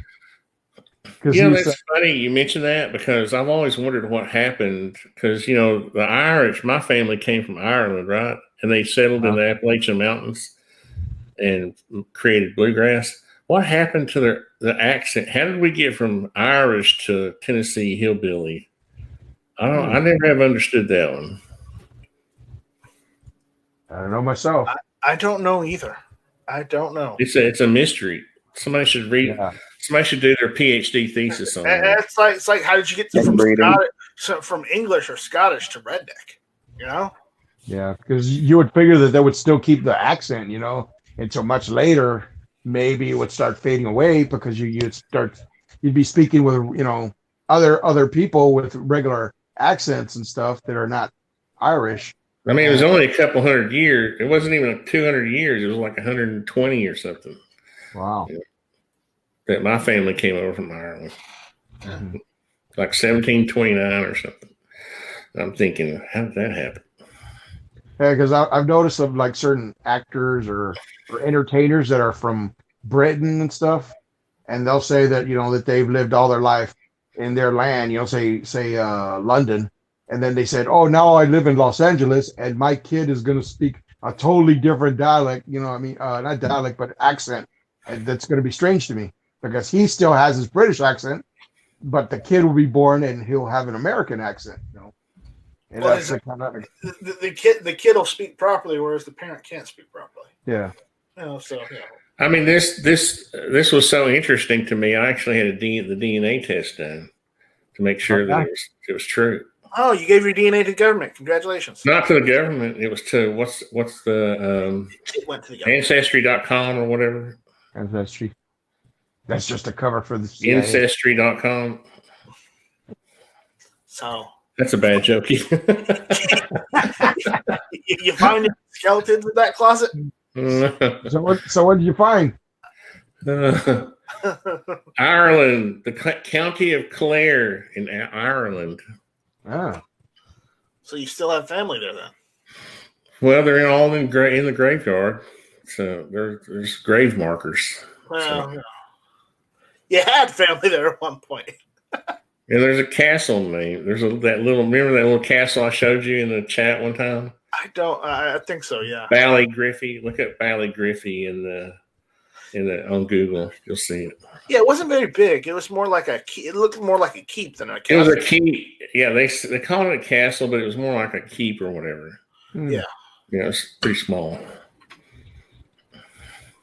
That's funny you mentioned that because I've always wondered what happened because, you know, the Irish, my family came from Ireland, right? And they settled in the Appalachian Mountains and created bluegrass. What happened to the accent? How did we get from Irish to Tennessee hillbilly? I never have understood that one. I don't know myself. I don't know either. I don't know. It's a mystery. Somebody should read. Yeah. Somebody should do their PhD thesis on that. It's like how did you get from English or Scottish to redneck? You know? Yeah, because you would figure that they would still keep the accent, you know, until much later. Maybe it would start fading away because you'd be speaking with, you know, other people with regular accents and stuff that are not Irish. I mean, it was only a couple hundred years. It wasn't even 200 years. It was like 120 or something. Wow. Yeah. That my family came over from Ireland. Mm-hmm. Like 1729 or something. I'm thinking, how did that happen? Yeah, because I've noticed of like certain actors or entertainers that are from Britain and stuff, and they'll say that, you know, that they've lived all their life in their land, you know, say London, and then they said, oh, now I live in Los Angeles and my kid is going to speak a totally different dialect, you know what I mean, not dialect, but accent, and that's going to be strange to me because he still has his British accent, but the kid will be born and he'll have an American accent, you know. And well, that's the kid will speak properly, whereas the parent can't speak properly. Yeah. You know, so yeah. I mean, this was so interesting to me. I actually had the DNA test done to make sure that it was true. Oh, you gave your DNA to the government. Congratulations. Not to the government. It was to what's the it went to the government. Ancestry.com or whatever. Ancestry. That's just a cover for the CIA. Ancestry.com. So that's a bad joke. You find skeletons in that closet? So what did you find? Ireland, the county of Clare in Ireland. Ah. So you still have family there then? Well, they're all in the graveyard. So there's grave markers. Well, so. You had family there at one point. Yeah, there's a castle name. Remember that little castle I showed you in the chat one time? I think so, yeah. Ballygriffy. Look up Ballygriffy on Google. You'll see it. Yeah, it wasn't very big. It was more like it looked more like a keep than a castle. It was a keep. Yeah, they called it a castle, but it was more like a keep or whatever. Yeah. Yeah, it's pretty small.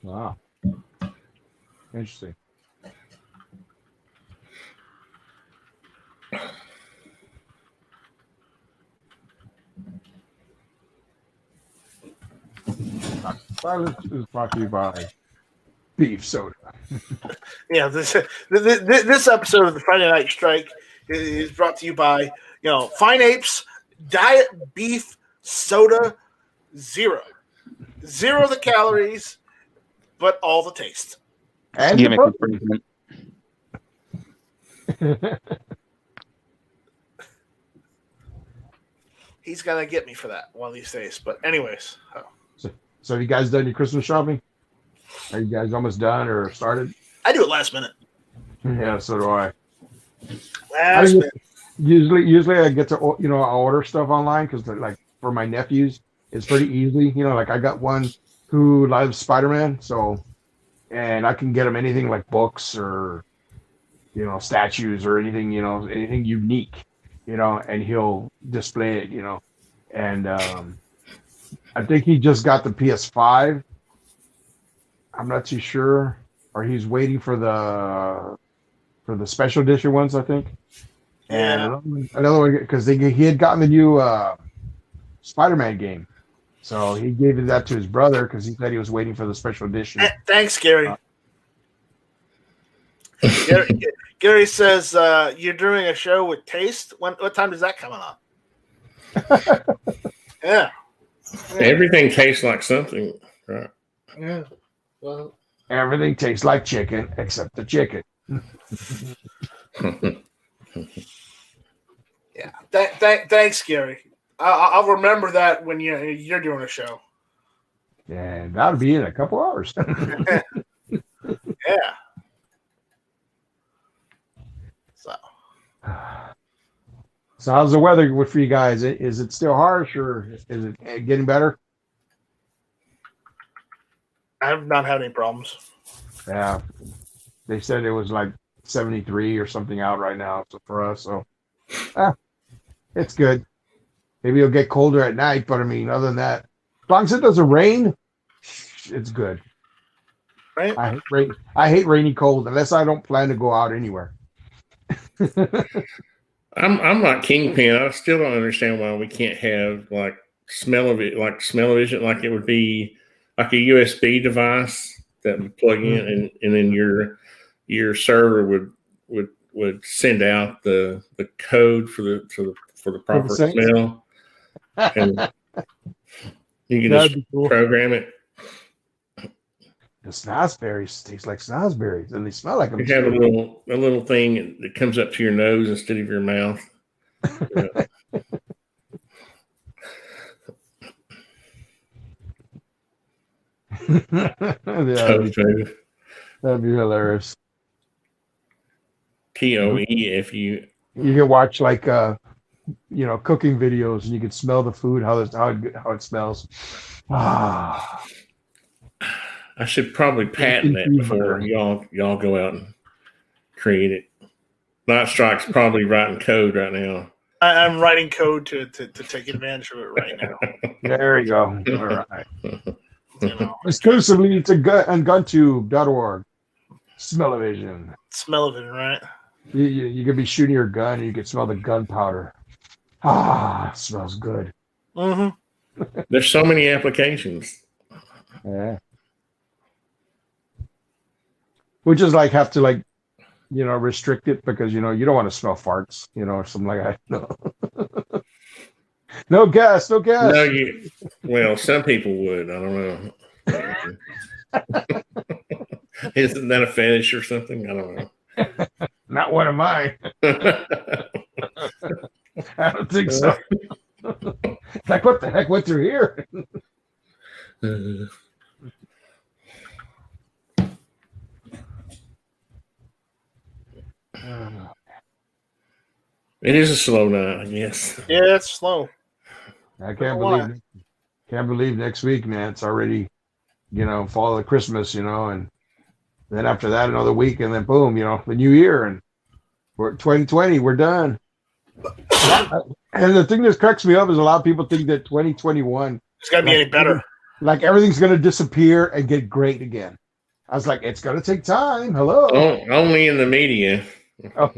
Wow. Interesting. Silence is brought to you by Beef Soda. Yeah, this episode of the Friday Night Strike is brought to you by, Fine Apes Diet Beef Soda Zero. 0 the calories, but all the taste. And Gimmick the improvement. He's gonna get me for that one of these days. But anyways, So have you guys done your Christmas shopping? Are you guys almost done or started? I do it last minute. Yeah, so do I. Last minute. Usually I get to I order stuff online because like for my nephews it's pretty easy. Like I got one who loves Spider-Man, and I can get him anything like books or statues or anything anything unique, and he'll display it, and I think he just got the PS5. I'm not too sure, or he's waiting for the special edition ones, I think. And another one because he had gotten the new Spider-Man game, so he gave that to his brother because he said he was waiting for the special edition. Thanks, Gary. Gary says you're doing a show with Taste. What time does that come on? Yeah. Everything tastes like something, right? Yeah. Well, Everything tastes like chicken except the chicken. yeah. Thanks, Gary. I'll remember that when you're doing a show. And that'll be in a couple hours. Yeah. So how's the weather for you guys? Is it still harsh or is it getting better? I've not had any problems. Yeah. They said it was like 73 or something out right now. So for us, it's good. Maybe it'll get colder at night, but I mean, other than that, as long as it doesn't rain, it's good. Right? I hate rainy cold unless I don't plan to go out anywhere. I'm like Kingpin. I still don't understand why we can't have like smell-o-vision, like it would be like a USB device that would plug in, and then your server would send out the code for the proper smell, and you can just program it. The snozberries taste like snozberries, and they smell like them. You have a little thing that comes up to your nose instead of your mouth. That'd be hilarious. TOEFU. You can watch like cooking videos, and you can smell the food, how it smells. Ah. I should probably patent that before y'all go out and create it. Night Strike's probably writing code right now. I'm writing code to take advantage of it right now. There you go. All right. Exclusively to GunTube.org. Smell-o-vision. Smell-o-vision, right? You could be shooting your gun, and you can smell the gunpowder. Ah, it smells good. Mm-hmm. There's so many applications. Yeah. We just have to restrict it because you don't want to smell farts, or something like that. No. No gas. No, well, some people would. I don't know. Isn't that a fetish or something? I don't know. Not one of mine. I don't think so. Like, what the heck went through here? It is a slow night, I guess. Yeah, it's slow. I can't believe next week, man. It's already, fall of Christmas, and then after that another week, and then boom, the new year, and we're 2020, we're done. And the thing that cracks me up is a lot of people think that 2021 it's gonna be any better. Like everything's gonna disappear and get great again. I was like, it's gonna take time. Hello. Oh, only in the media. Oh,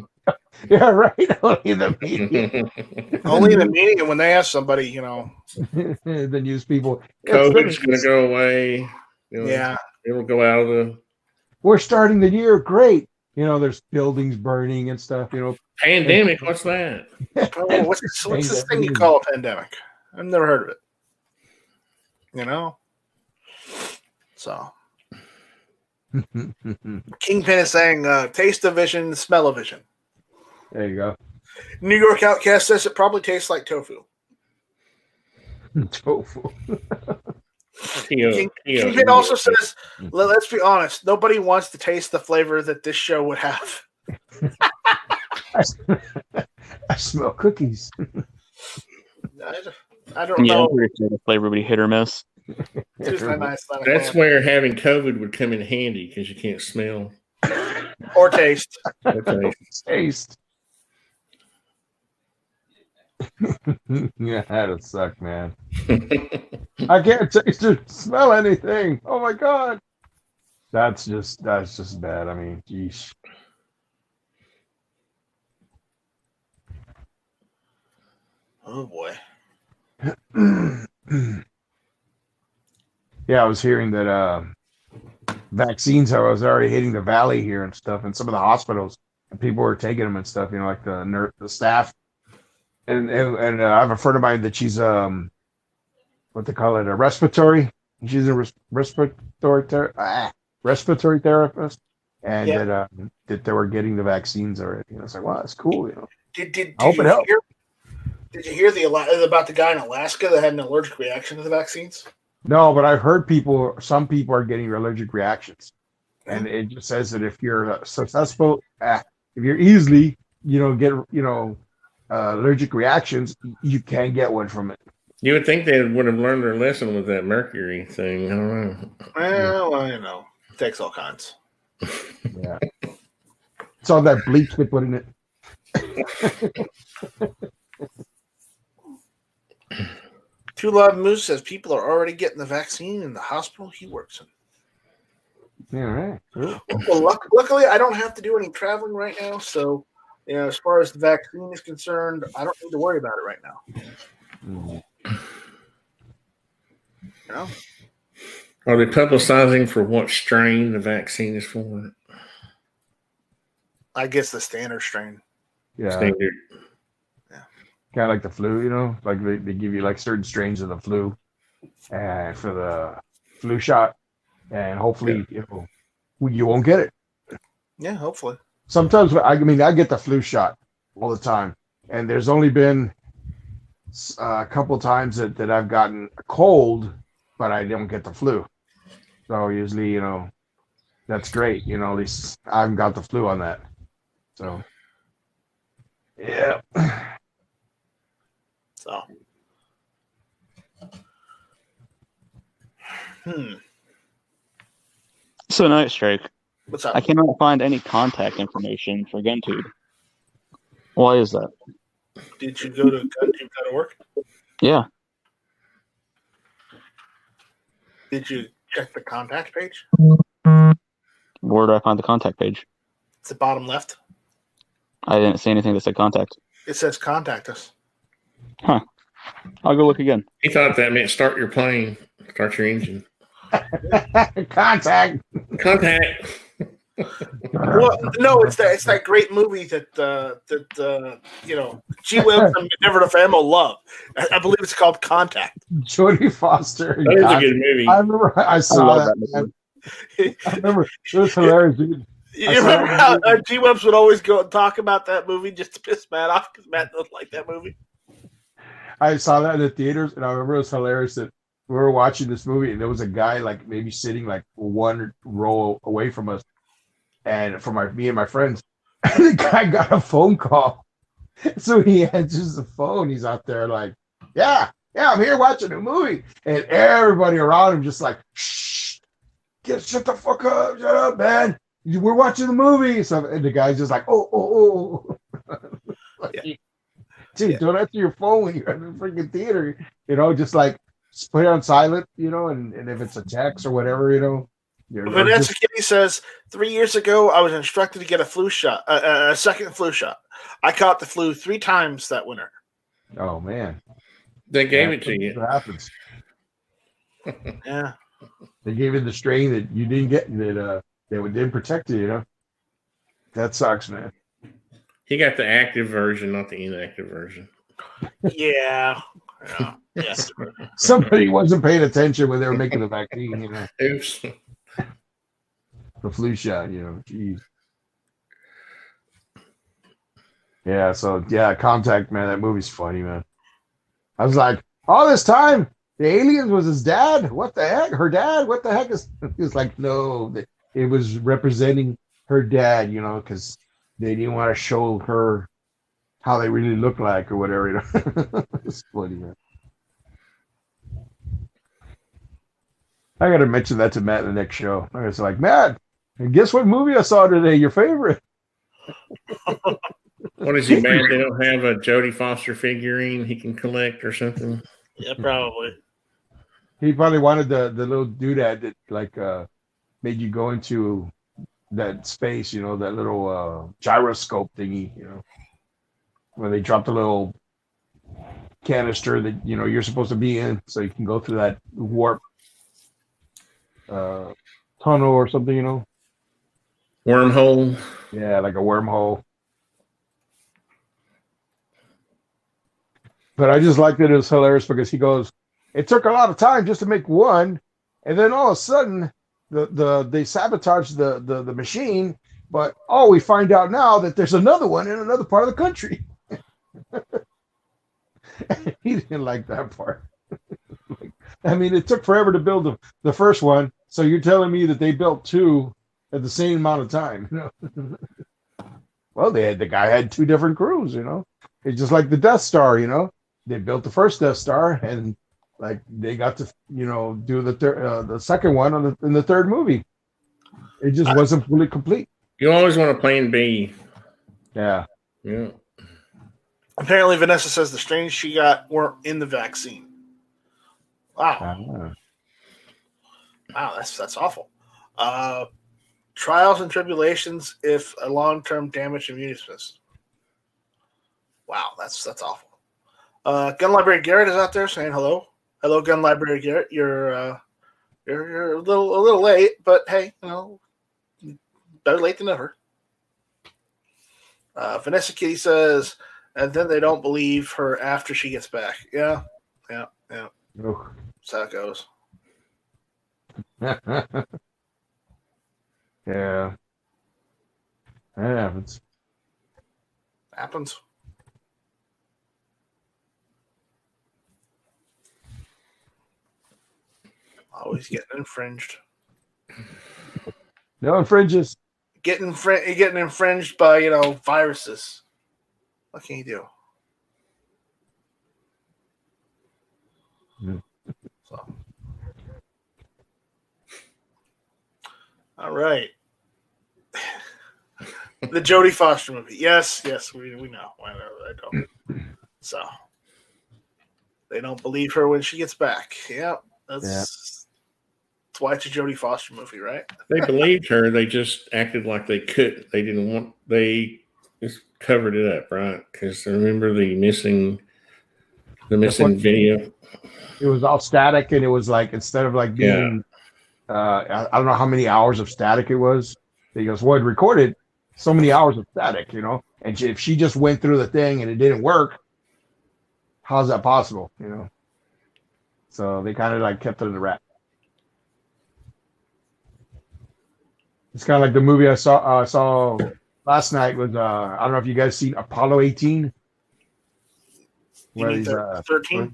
yeah, right. Only in the media. Only in the media when they ask somebody, the news people. COVID's gonna go away. Yeah. It'll go out of the. We're starting the year great. There's buildings burning and stuff. Pandemic? What's that? Oh, what's this thing you call a pandemic? I've never heard of it. You know? So. Kingpin is saying, taste of vision, smell of vision. There you go. New York Outcast says it probably tastes like tofu. Tofu. Kingpin also says, let's be honest, nobody wants to taste the flavor that this show would have. I smell cookies. I don't know. I'm pretty sure the flavor would be hit or miss. That's where having COVID would come in handy because you can't smell or taste. Taste. Yeah, that'd suck, man. I can't taste or smell anything. Oh my god. That's just bad. I mean, geez. Oh boy. Yeah, I was hearing that vaccines are already hitting the valley here and stuff, and some of the hospitals, and people were taking them and stuff. You know, like the staff, and I have a friend of mine that she's what they call it, a respiratory. She's a respiratory therapist, and that they were getting the vaccines already. You know, it's like, wow, that's cool. You know, I hope it helps. Did you hear about the guy in Alaska that had an allergic reaction to the vaccines? No, but I've heard some people are getting allergic reactions. And it just says that if you're successful, if you're easily, get, allergic reactions, you can get one from it. You would think they would have learned their lesson with that mercury thing. I don't know. Well, it takes all kinds. Yeah. It's all that bleach they put in it. Two Love Moose says people are already getting the vaccine in the hospital he works in. Yeah, right. Cool. Well, luckily, I don't have to do any traveling right now. So, as far as the vaccine is concerned, I don't need to worry about it right now. Are they publicizing for what strain the vaccine is for? I guess the standard strain. Yeah. Standard. Kind of like the flu, like they give you like certain strains of the flu, and for the flu shot, and hopefully you won't get it. Yeah, hopefully. Sometimes I get the flu shot all the time, and there's only been a couple times that I've gotten a cold, but I don't get the flu. So usually, that's great. At least I haven't got the flu on that. So yeah. So, So, Night Strike. What's up? I cannot find any contact information for GunTube. Why is that? Did you go to GunTube.org? Yeah. Did you check the contact page? Where do I find the contact page? It's the bottom left. I didn't see anything that said contact. It says contact us. Huh. I'll go look again. He thought that meant start your plane, start your engine. Contact. Well, no, it's that great movie that G-Webs and Never the Family love. I believe it's called Contact. Jodie Foster. That is a good movie. I remember I saw that. I remember it was hilarious, dude. You remember how G-Webs would always go and talk about that movie just to piss Matt off because Matt doesn't like that movie? I saw that in the theaters, and I remember it was hilarious that we were watching this movie, and there was a guy like maybe sitting like one row away from us, and from me and my friends, and the guy got a phone call. So he answers the phone. He's out there like, yeah, I'm here watching a movie, and everybody around him just like, shh, shut the fuck up, shut up, man. We're watching the movie. So, and the guy's just like, oh. Like, dude, don't answer your phone when you're in the freaking theater. Just like put it on silent, and if it's a text or whatever, Vanessa Kitty says 3 years ago I was instructed to get a flu shot, a second flu shot. I caught the flu 3 times that winter. Oh man, they gave it to you. What happens? Yeah, they gave you the strain that you didn't get that didn't protect you. That sucks, man. He got the active version, not the inactive version. Yeah. Yeah. Somebody wasn't paying attention when they were making the vaccine, you know, Oops. the flu shot, you know. Jeez. Yeah, so yeah, Contact, man, that movie's funny, man. I was like, all this time, the aliens was his dad? What the heck? Her dad? What the heck is he was like, no, it was representing her dad, you know, because they didn't want to show her how they really look like or whatever, you know. It's funny, man. I gotta mention that to Matt in the next show. I was like, Matt, guess what movie I saw today? Your favorite? What is he mad they don't have a Jodie Foster figurine he can collect or something? Yeah, probably. He probably wanted the little doodad that like made you go into that space, you know, that little gyroscope thingy, you know, when they drop the little canister that you know you're supposed to be in, so you can go through that warp tunnel or something, you know. Wormhole. Yeah, like a wormhole. But I just liked it. It was hilarious because he goes, it took a lot of time just to make one, and then all of a sudden they sabotage the machine, but we find out now that there's another one in another part of the country. He didn't like that part. I mean, it took forever to build the first one, so you're telling me that they built two at the same amount of time? You know? Well, the guy had two different crews, you know. It's just like the Death Star, you know. They built the first Death Star, and like they got to, you know, do the second one in the third movie. It just wasn't fully complete. You always want a plan B. Yeah. Yeah. Apparently, Vanessa says the strains she got weren't in the vaccine. Wow. Wow, that's awful. Trials and tribulations if a long-term damage immune system. Wow, that's awful. Gun Library Garrett is out there saying hello. Hello, Gun Library Garrett. You're a little late, but hey, you know, better late than never. Vanessa Kitty says, and then they don't believe her after she gets back. Yeah. Ugh. That's how it goes. Yeah. That happens. Happens. Always getting infringed. No infringes. Getting infringed by, you know, viruses. What can you do? So. All right. The Jodie Foster movie. Yes, we know. I don't. So they don't believe her when she gets back. Yeah, that's why it's a Jodie Foster movie, right? They believed her. They just acted like they couldn't. They didn't want. They just covered it up, right? Because remember the missing video. It was all static, and it was like instead of like being, I don't know how many hours of static it was. He goes, well, it recorded so many hours of static, you know. And if she just went through the thing and it didn't work, how's that possible, you know? So they kind of like kept it in the wrap. It's kind of like the movie I saw last night was I don't know if you guys seen Apollo 18. Where he's 13?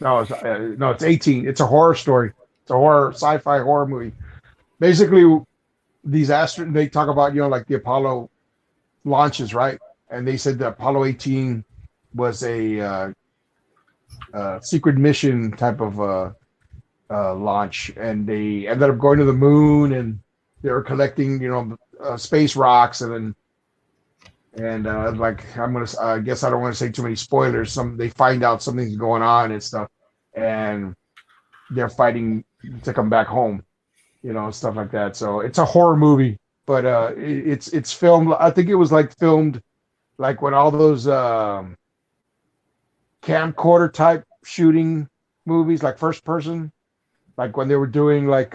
No, it's 18. It's a horror story. It's a horror, sci-fi horror movie. Basically, these astronauts, they talk about, you know, like the Apollo launches, right? And they said the Apollo 18 was a secret mission type of launch, and they ended up going to the moon, and they were collecting, you know, space rocks, and like I guess I don't want to say too many spoilers. They find out something's going on and stuff, and they're fighting to come back home, you know, stuff like that. So it's a horror movie, but it's filmed. I think it was like filmed like when all those camcorder type shooting movies, like first person, like when they were doing like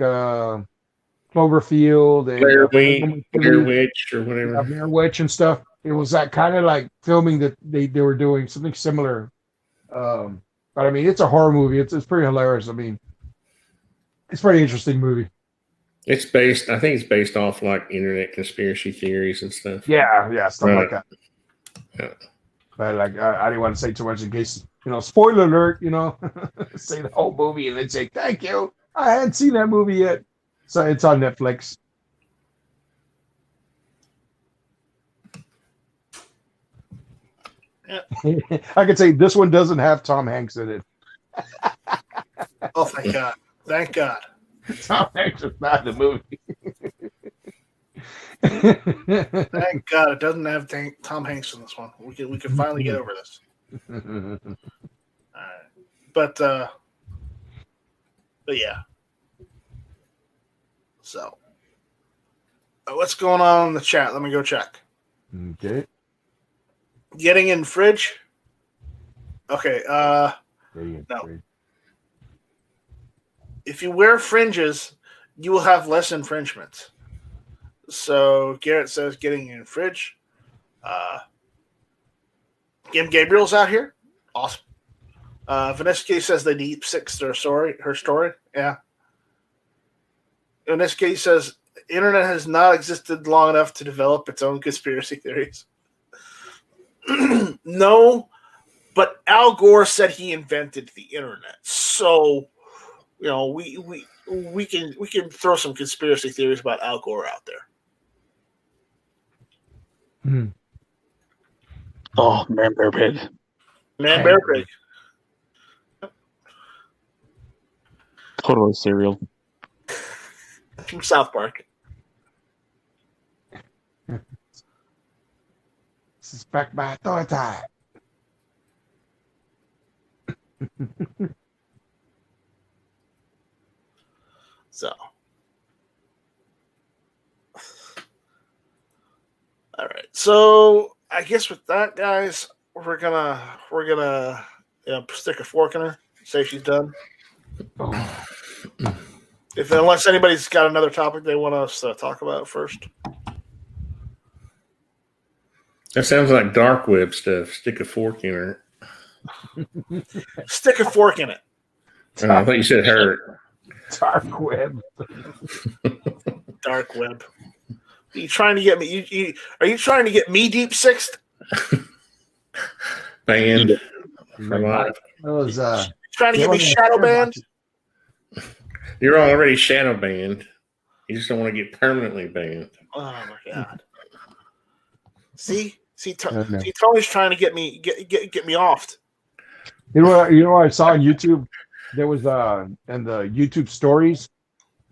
Cloverfield and Blair Witch or whatever. Blair Witch and stuff. it was that kind of like filming that they were doing something similar. But I mean, it's a horror movie. It's pretty hilarious. I mean, it's a pretty interesting movie. I think it's based off like internet conspiracy theories and stuff. Yeah, stuff like that. Yeah. But like, I didn't want to say too much in case, spoiler alert, say the whole movie and then say, thank you. I hadn't seen that movie yet. So it's on Netflix. Yeah. I could say this one doesn't have Tom Hanks in it. Oh, thank God. Thank God. Tom Hanks is not in the movie. Thank God it doesn't have Tom Hanks in this one. We can finally get over this. All right. But yeah. So what's going on in the chat? Let me go check. Okay. Getting in fridge? Okay, no. If you wear fringes, you will have less infringements. So Garrett says getting in fridge. Kim Gabriel's out here. Awesome. Vanessa K says they deep six her story. Yeah. Vanessa K says internet has not existed long enough to develop its own conspiracy theories. No, but Al Gore said he invented the internet. So, we can throw some conspiracy theories about Al Gore out there. Oh, Man Bear Pig. Man Bear Pig. Totally cereal. From South Park. Suspect by authority. So, all right. So I guess with that, guys, we're gonna stick a fork in her. Say she's done. Unless anybody's got another topic they want us to talk about first. That sounds like dark web stuff. Stick a fork in her. Stick a fork in it. I thought you said hurt. Dark web. Dark web. Are you trying to get me? Are you trying to get me deep sixth? Banned for life. Trying to get me shadow banned? You're already shadow banned. You just don't want to get permanently banned. Oh my God! See, Tony's trying to get me off. You know what I saw on YouTube? There was in the YouTube stories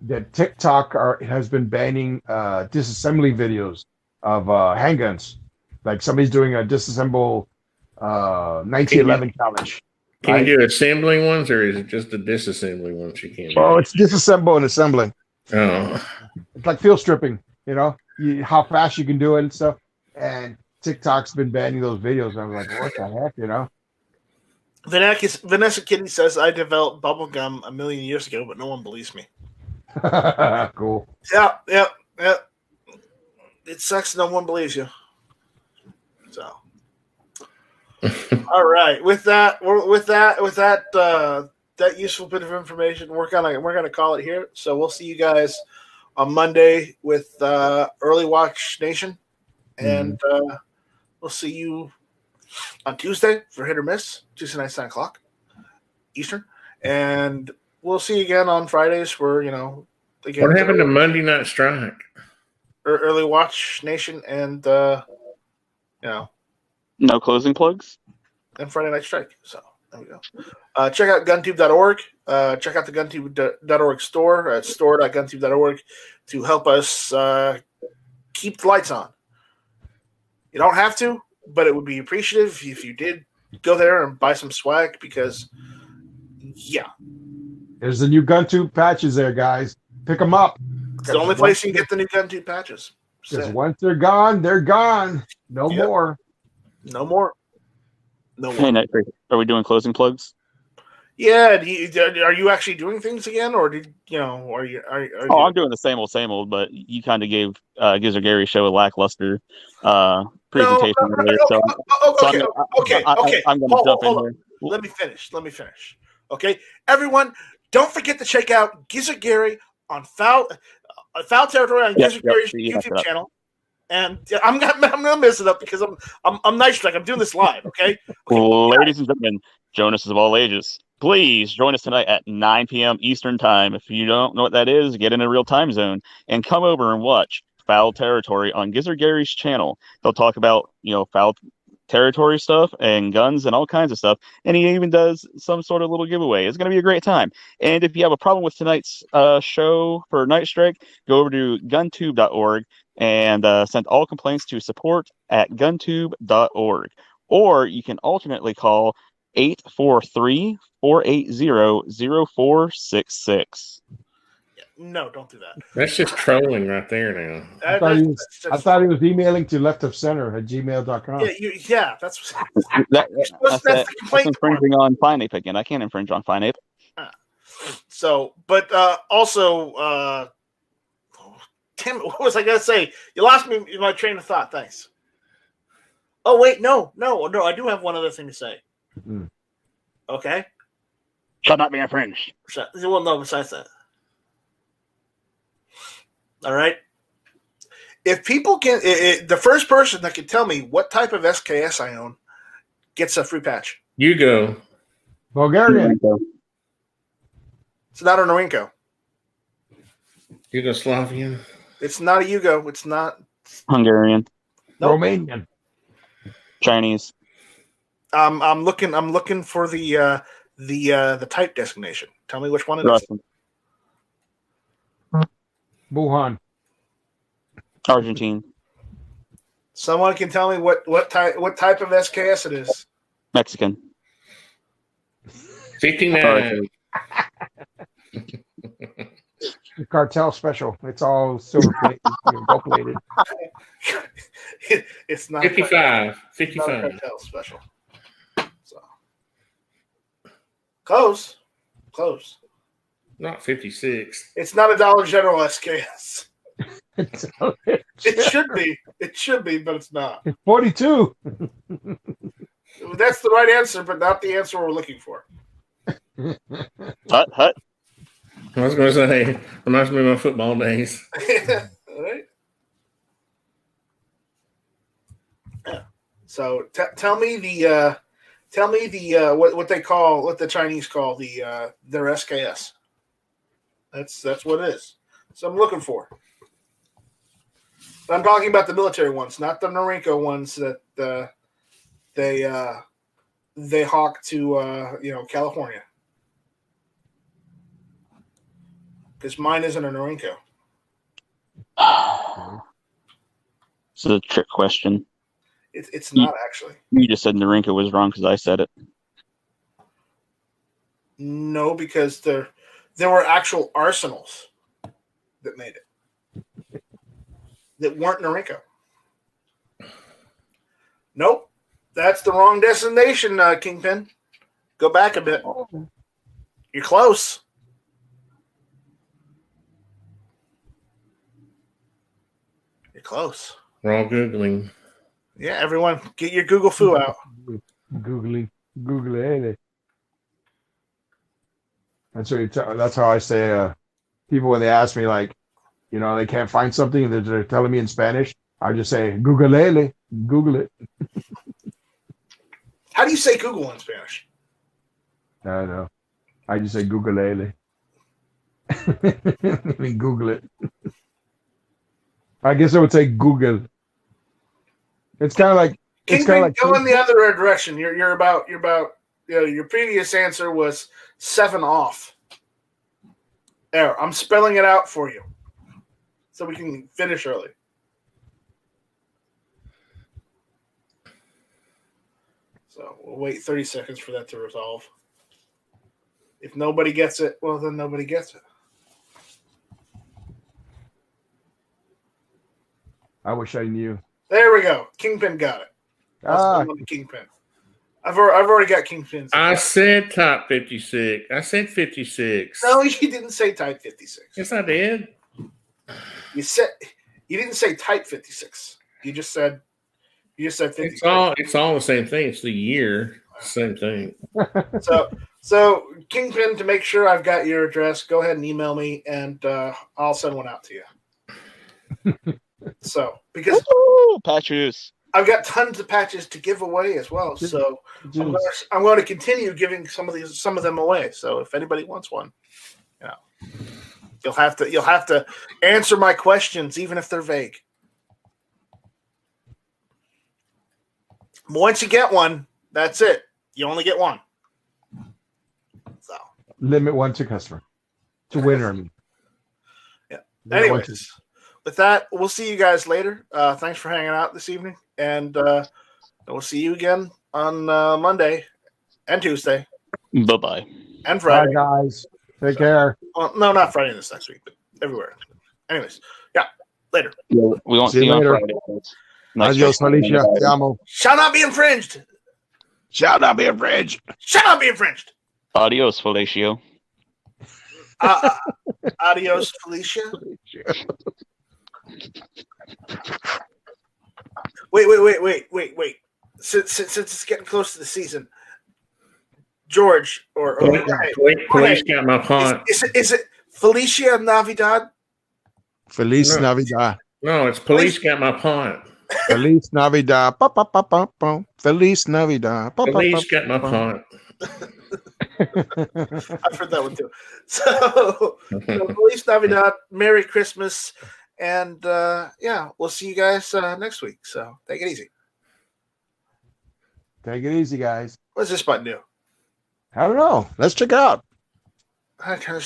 that TikTok has been banning disassembly videos of handguns. Like somebody's doing a disassemble 1911 challenge. Can you do assembling ones, or is it just the disassembly ones you can't do? Oh, it's disassemble and assembling. Oh. It's like field stripping, how fast you can do it and stuff. And TikTok's been banning those videos. And I'm like, what the heck, Vanessa Kitty says, I developed bubblegum a million years ago, but no one believes me. Cool. Yeah. It sucks no one believes you. So, all right. With that useful bit of information, we're gonna call it here. So we'll see you guys on Monday with Early Watch Nation, and we'll see you on Tuesday for Hit or Miss, Tuesday night 9 o'clock Eastern, and we'll see you again on Fridays. Where again, what happened to Monday Night Strike? Early Watch Nation, and no closing plugs, and Friday Night Strike. So there we go. Check out GunTube.org. Check out the GunTube.org store at store.guntube.org to help us keep the lights on. You don't have to, but it would be appreciative if you did go there and buy some swag because, there's the new GunTube patches there, guys. Pick them up. It's the only place you can get the new GunTube patches. Because once they're gone, they're gone. No more. No more. Hey, Night, are we doing closing plugs? Yeah, are you actually doing things again, or did you know? Are you? Oh, I'm doing the same old, but you kind of gave Gizzard Gary show a lackluster presentation earlier. So, Okay. I'm going to jump in Hold here. on. Let me finish. Okay, everyone, don't forget to check out Gizzard Gary on Foul Territory on Gizzard Gary's YouTube channel. And I'm gonna mess it up because I'm nice. Like I'm doing this live. Okay. Ladies and gentlemen, Jonases of all ages, please join us tonight at 9 p.m. Eastern Time. If you don't know what that is, get in a real time zone and come over and watch Foul Territory on Gizzard Gary's channel. They'll talk about, foul territory stuff and guns and all kinds of stuff. And he even does some sort of little giveaway. It's going to be a great time. And if you have a problem with tonight's show for Night Strike, go over to guntube.org and send all complaints to support@guntube.org. Or you can alternately call 843-480-0466. No, don't do that. That's just trolling right there now. I thought he was emailing to leftofcenter@gmail.com. Yeah, that's that's infringing on Fine Ape again. I can't infringe on Fine Ape. So, but also, Tim, what was I going to say? You lost me in my train of thought. Thanks. Oh, wait, no. I do have one other thing to say. Mm. Okay. Shall not be infringed. Well, no, besides that. All right. If people can, the first person that can tell me what type of SKS I own gets a free patch. You go. Bulgarian. It's not a Norinco. Yugoslavian. It's not a Yugo. It's not Hungarian. Nope. Romanian. Chinese. I'm looking for the type designation. Tell me which one it Russian. is. Wuhan. Argentine. Someone can tell me what type of SKS it is. Mexican. 59. Cartel special. It's all silver plated, gold plated. It's not 55. It's not a cartel special. So close. Not 56. It's not a Dollar General SKS. It should be, but it's not. 42. That's the right answer, but not the answer we're looking for. Hut. I was going to say, reminds me of my football days. All right. Yeah. So tell me what the Chinese call their SKS. That's what it is. So I'm looking for. I'm talking about the military ones, not the Norinco ones that they hawk to California. Because mine isn't a Norinco. It's a trick question. It's not actually. You just said Norinco was wrong because I said it. No, because there were actual arsenals that made it that weren't Norinco. Nope, that's the wrong destination, Kingpin. Go back a bit. You're close. You're close. We're all Googling. Yeah, everyone, get your Google Foo out. Google it. That's how I say. People when they ask me they can't find something and they're telling me in Spanish, I just say Google it. How do you say Google in Spanish? I know. I just say Google it. I mean, Google it. I guess I would say Google. It's kind of like go in the other direction. You're about your previous answer was 7 off. There, I'm spelling it out for you, so we can finish early. So we'll wait 30 seconds for that to resolve. If nobody gets it, well, then nobody gets it. I wish I knew. There we go. Kingpin got it. That's the Kingpin. I've already got Kingpin's. I said top 56. I said 56. No, you didn't say type 56. Yes, I did. You didn't say type 56. You just said 56. It's all the same thing. It's the year. Same thing. So Kingpin, to make sure I've got your address, go ahead and email me, and I'll send one out to you. So because patches. I've got tons of patches to give away as well, so I'm going to continue giving some of them away. So if anybody wants one, you'll have to answer my questions, even if they're vague. Once you get one, that's it. You only get one. So limit one to customer to winner. Yeah. Anyways, with that, we'll see you guys later. Thanks for hanging out this evening, and we'll see you again on Monday and Tuesday. Bye-bye. And Friday. Bye, guys. Take care. Well, no, not Friday this next week, but everywhere. Anyways, yeah, later. We won't see you on Friday. Nice. Adios, Felicia. Te amo. Shall not be infringed. Shall not be infringed. Shall not be infringed. Adios, Felicio. Adios, Felicia. Wait. Since it's getting close to the season, George or Police got my punt. Is it Felicia Navidad? Feliz Navidad. No, it's police got my punt. Feliz Navidad. Feliz Navidad. Police got my punt. I've heard that one too. So, Feliz Navidad, Merry Christmas, and we'll see you guys next week. So take it easy. Take it easy, guys. What's this button do? I don't know. Let's check it out. I kind of